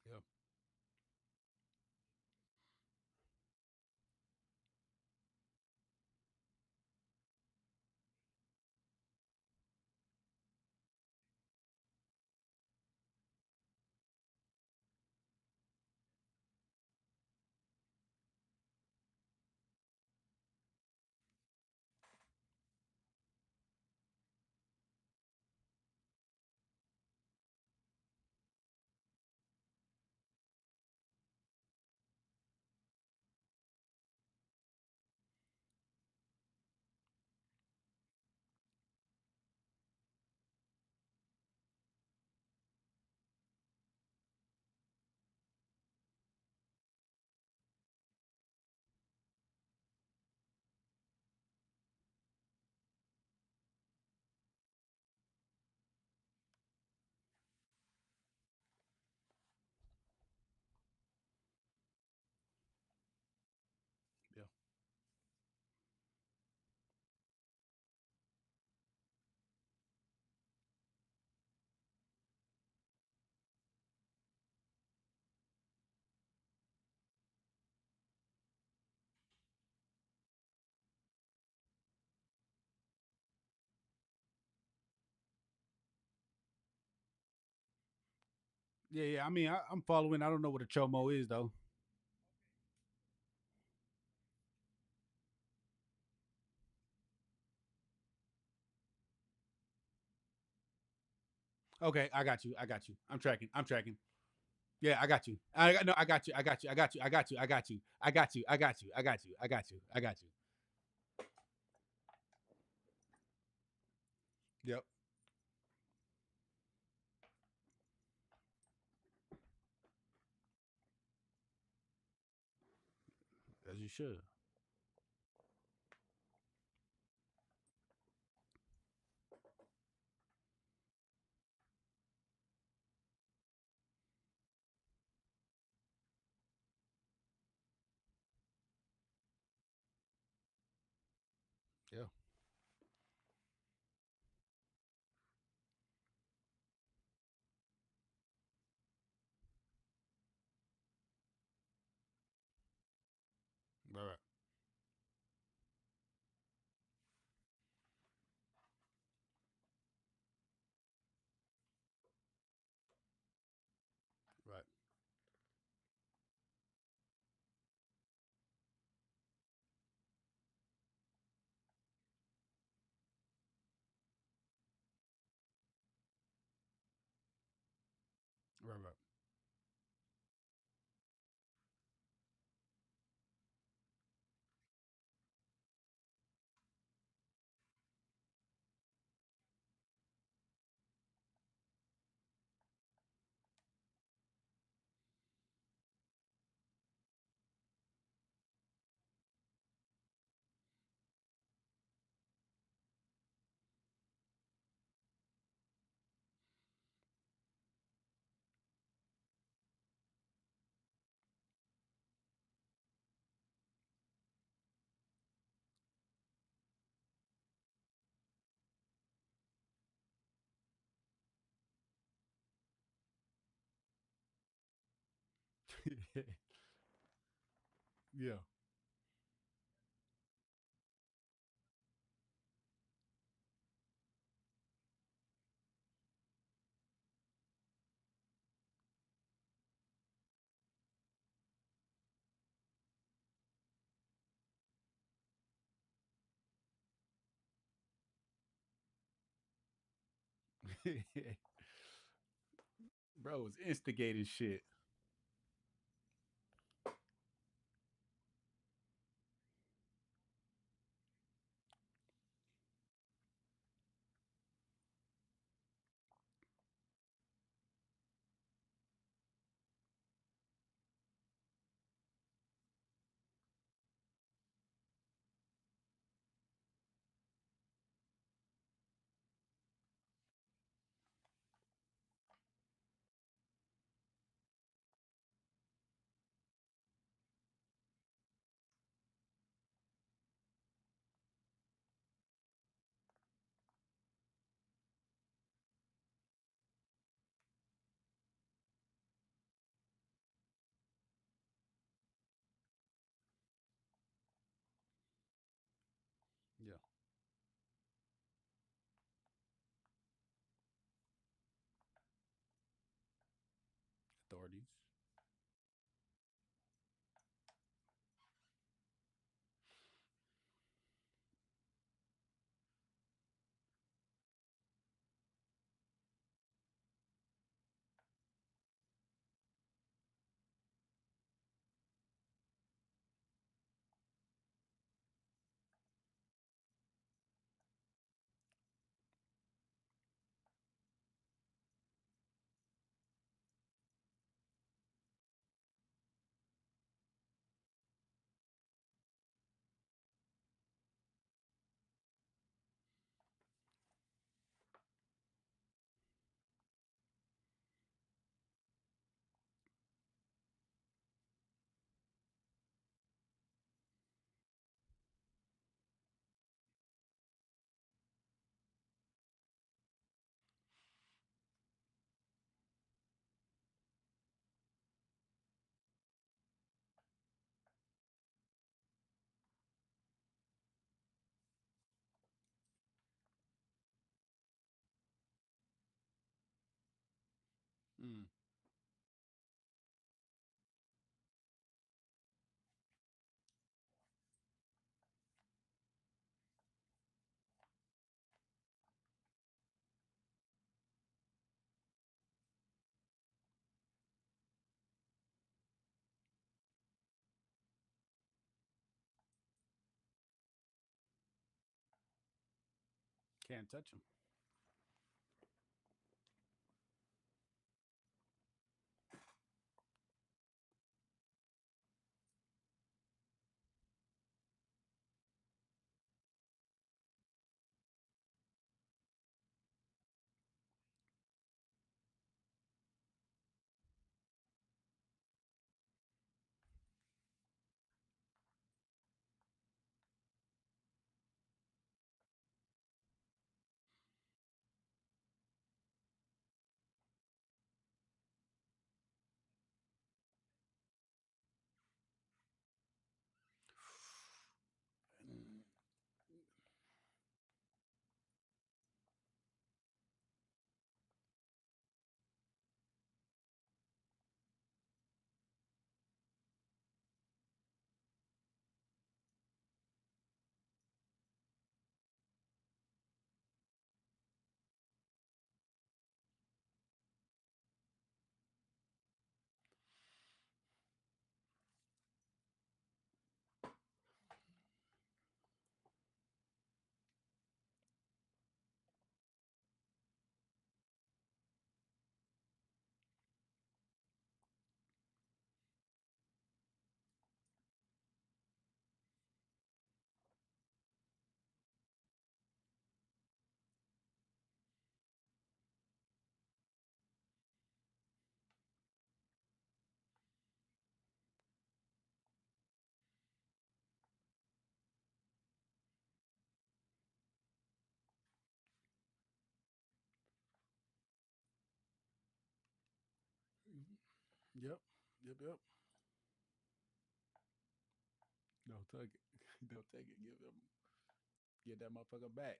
Yeah. Yeah. Yeah, yeah. I mean, I'm following. I don't know what a chomo is though. Okay, I got you. I got you. I'm tracking. I'm tracking. Yeah, I got you. No, I got you. I got you. I got you. I got you. I got you. I got you. I got you. I got you. I got you. I got you. Yep. As you should. Right. Right. Right. Right. Yeah. Bro was instigating shit. Yeah. Authorities. Mm. Can't touch him. Yep. Yep. Yep. Don't take it. Don't take it. Give them. Get that motherfucker back.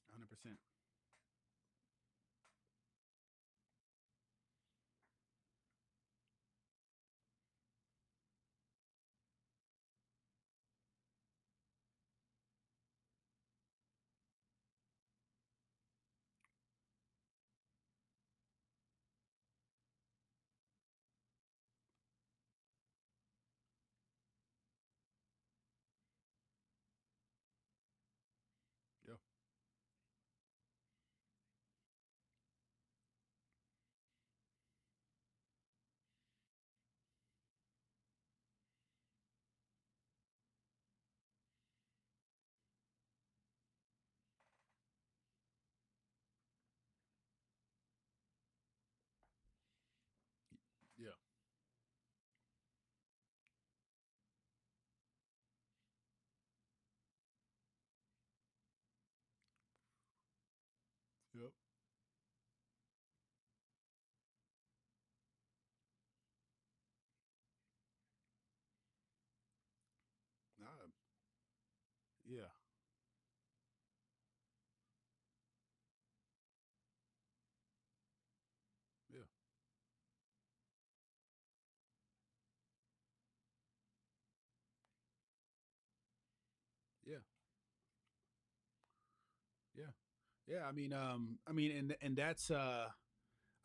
100%. Yeah. Yeah. Yep. Nah. Yeah. Yeah. Yeah. Yeah. Yeah. And that's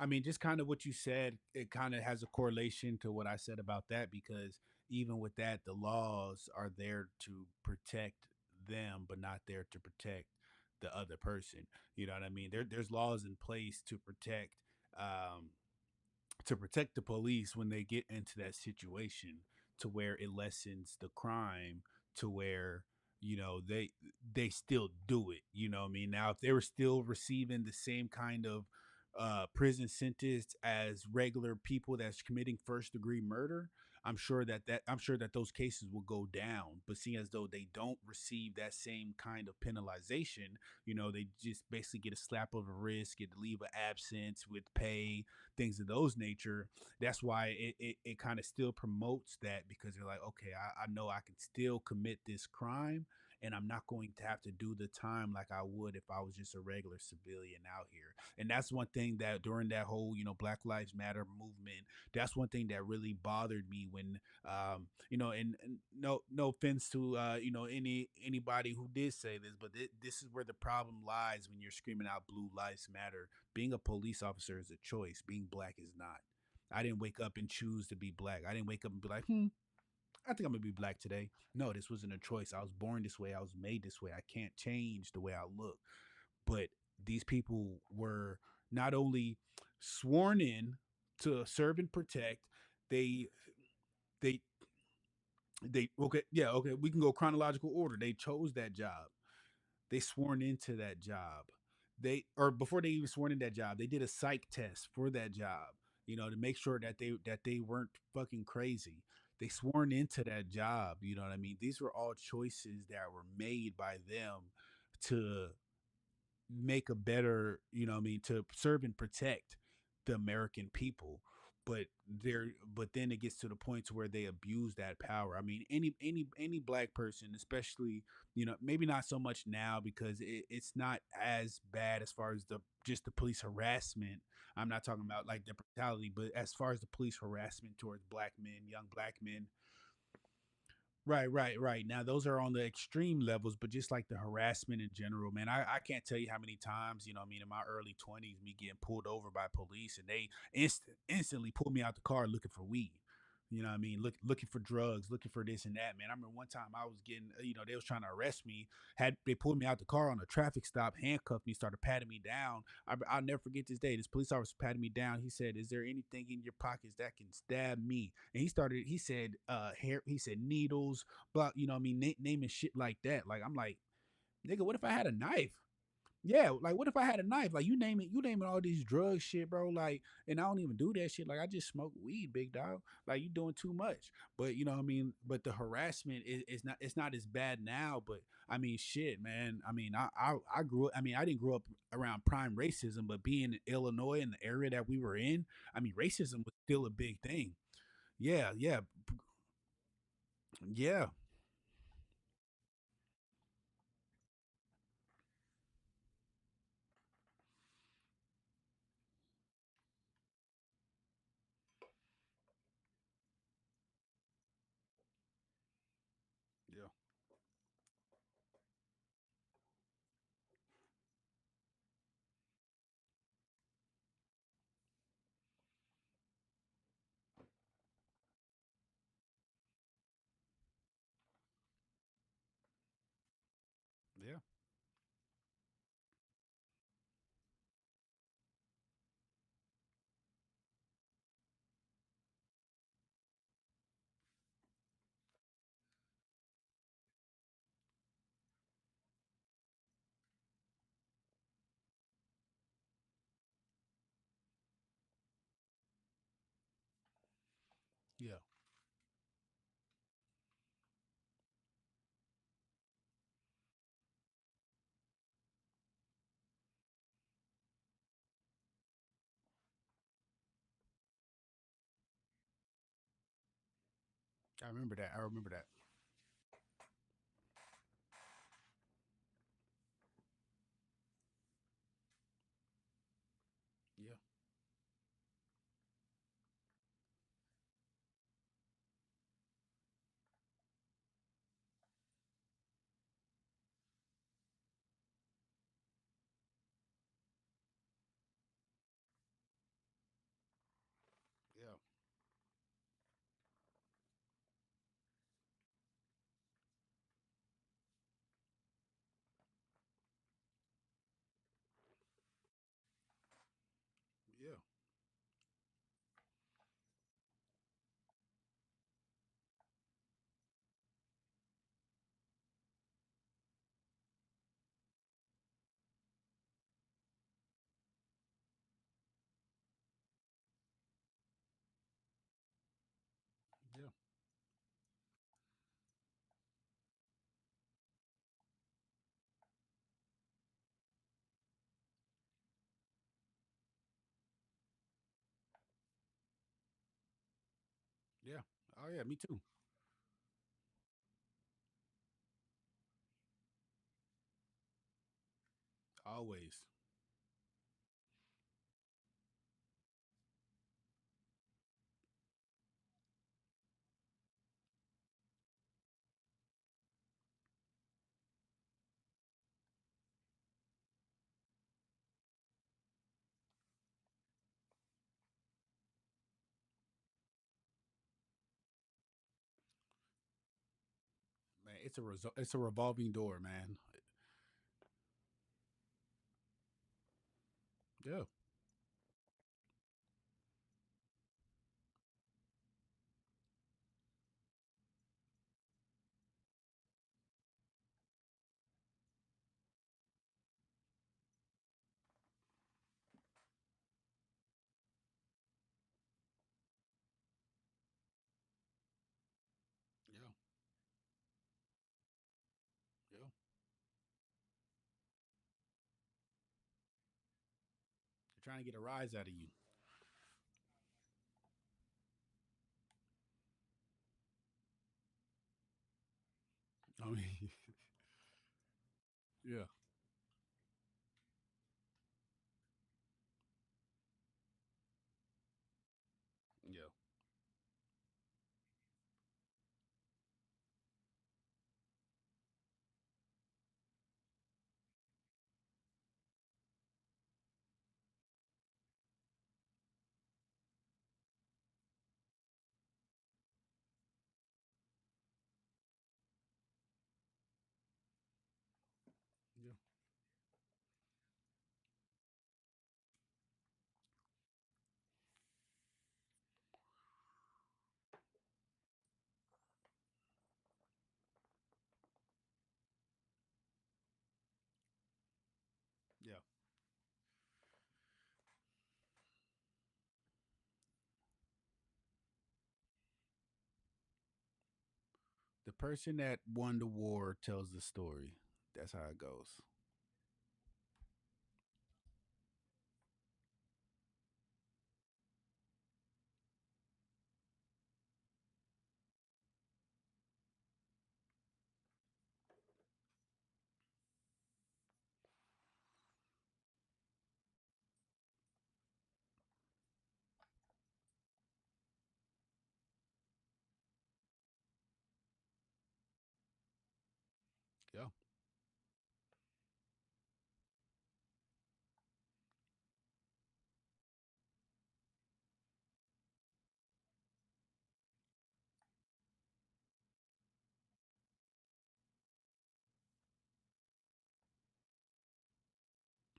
I mean, just kind of what you said, it kind of has a correlation to what I said about that because even with that, the laws are there to protect them, but not there to protect the other person. You know what I mean? There's laws in place um, to protect the police when they get into that situation to where it lessens the crime to where they still do it. You know what I mean? Now if they were still receiving the same kind of prison sentence as regular people that's committing first degree murder, I'm sure that those cases will go down. But seeing as though they don't receive that same kind of penalization, they just basically get a slap of the wrist, get to leave of absence with pay, things of those nature. That's why it kind of still promotes that because they're like, okay, I know I can still commit this crime and I'm not going to have to do the time like I would if I was just a regular civilian out here. And that's one thing that during that whole, Black Lives Matter movement, that's one thing that really bothered me when and no offense to anybody who did say this, but this is where the problem lies when you're screaming out blue lives matter. Being a police officer is a choice. Being black is not. I didn't wake up and choose to be black. I didn't wake up and be like, I think I'm gonna be black today. No, this wasn't a choice. I was born this way. I was made this way. I can't change the way I look. But these people were not only sworn in to serve and protect, they they okay, yeah, okay, we can go chronological order. They chose that job. They sworn into that job. They or before they even sworn in that job, they did a psych test for that job. to make sure that they weren't fucking crazy. They sworn into that job. You know what I mean? These were all choices that were made by them to make a better, to serve and protect the American people. But then it gets to the point to where they abuse that power. I mean, any black person, especially, maybe not so much now because it's not as bad as far as the just the police harassment. I'm not talking about like the brutality, but as far as the police harassment towards black men, young black men. Right, right, right. Now those are on the extreme levels, but just like the harassment in general, man, I can't tell you how many times, I mean, in my early 20s, me getting pulled over by police and they instantly pulled me out the car looking for weed. You know what I mean? Looking for drugs, looking for this and that, man. I remember one time I was getting, they was trying to arrest me. They pulled me out the car on a traffic stop, handcuffed me, started patting me down. I'll never forget this day. This police officer patted me down. He said, "Is there anything in your pockets that can stab me?" And he said, hair, he said needles, but I mean, naming shit like that. Like I'm like, nigga, what if I had a knife? Yeah, like what if I had a knife? Like you naming all these drug shit, bro. Like, and I don't even do that shit. Like I just smoke weed, big dog. Like you doing too much. But you know what I mean. But the harassment is not. It's not as bad now. But I mean, shit, man. I mean, I grew up. I mean, I didn't grow up around prime racism, but being in Illinois in the area that we were in, I mean, racism was still a big thing. Yeah, yeah, yeah, yeah, yeah, yeah, I remember that. I remember that. Yeah, yeah, yeah, yeah, yeah. Oh yeah, me too. Always. Man, it's a revolving door, man. Yeah, trying to get a rise out of you. I mean, yeah, yeah, yeah, yeah. The person that won the war tells the story. That's how it goes. Yeah,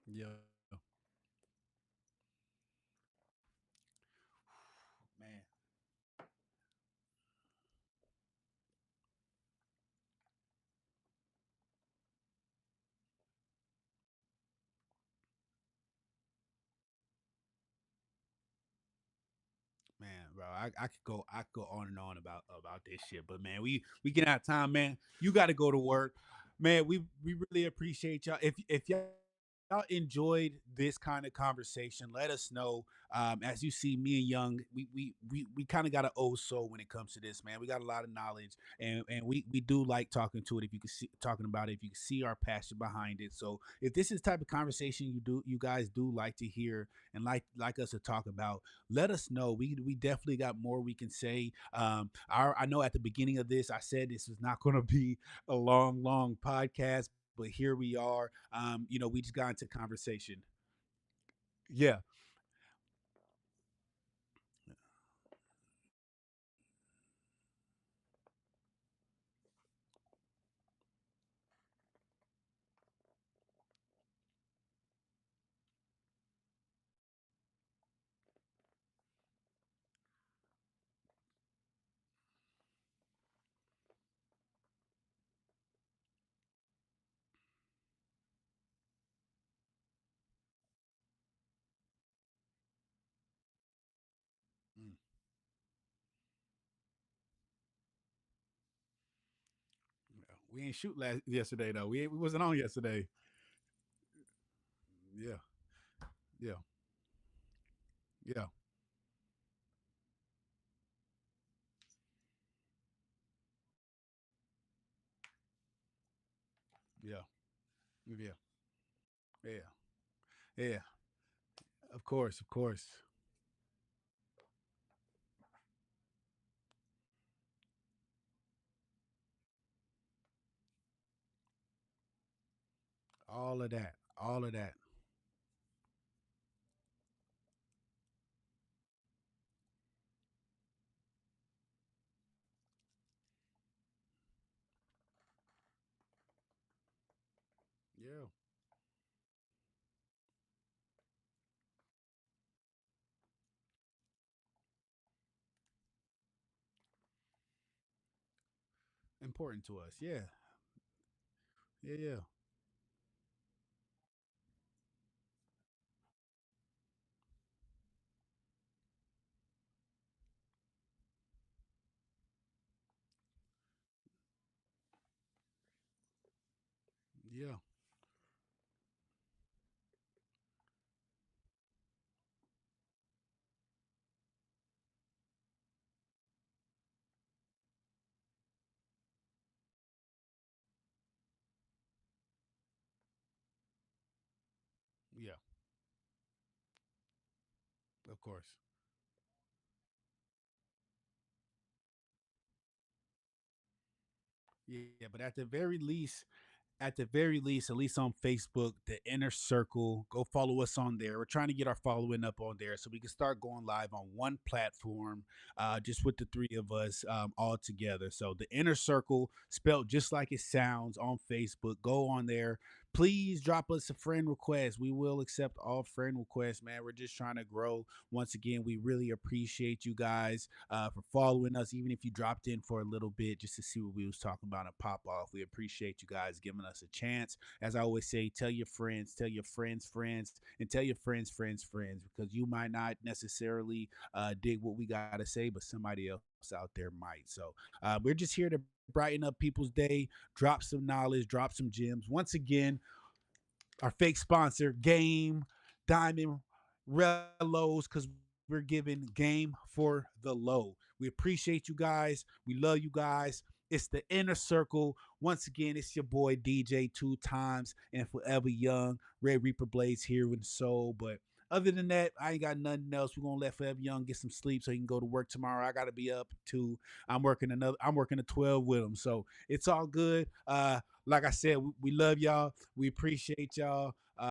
yeah, man. Man, bro, I could go on and on about this shit, but man, we get out of time, man. You got to go to work, man. We really appreciate y'all. If y'all enjoyed this kind of conversation, let us know. As you see, me and Young, we kind of got an old soul when it comes to this, man. We got a lot of knowledge, and we do like talking to it. If you can see talking about it, if you can see our passion behind it. So if this is the type of conversation you guys do like to hear and like us to talk about, let us know. We definitely got more we can say. I know at the beginning of this, I said this was not going to be a long podcast, but here we are. We just got into conversation. Yeah. Mm. Yeah. We ain't shoot last yesterday though. We wasn't on yesterday. Yeah. Yeah. Yeah. Yeah. Yeah. Yeah. Yeah. Of course. Of course. All of that. All of that. Yeah. Important to us. Yeah. Yeah. Yeah. Yeah. Of course. Yeah, but at least on Facebook, the inner circle, go follow us on there. We're trying to get our following up on there so we can start going live on one platform, just with the three of us all together. So the inner circle, spelled just like it sounds on Facebook, go on there. Please drop us a friend request. We will accept all friend requests, man. We're just trying to grow. Once again, we really appreciate you guys for following us, even if you dropped in for a little bit just to see what we was talking about and pop off. We appreciate you guys giving us a chance. As I always say, tell your friends, friends, and tell your friends, because you might not necessarily dig what we got to say, but somebody else out there might. So we're just here to brighten up people's day, drop some knowledge, drop some gems. Once again, our fake sponsor, Game Diamond Relos, because we're giving game for the low. We appreciate you guys. We love you guys. It's the inner circle. Once again, it's your boy DJ two times and forever young. Red Reaper Blades here with the soul. But other than that, I ain't got nothing else. We're gonna let Forever Young get some sleep so he can go to work tomorrow. I gotta be up too. I'm working a 12 with him. So it's all good. Like I said, we love y'all. We appreciate y'all.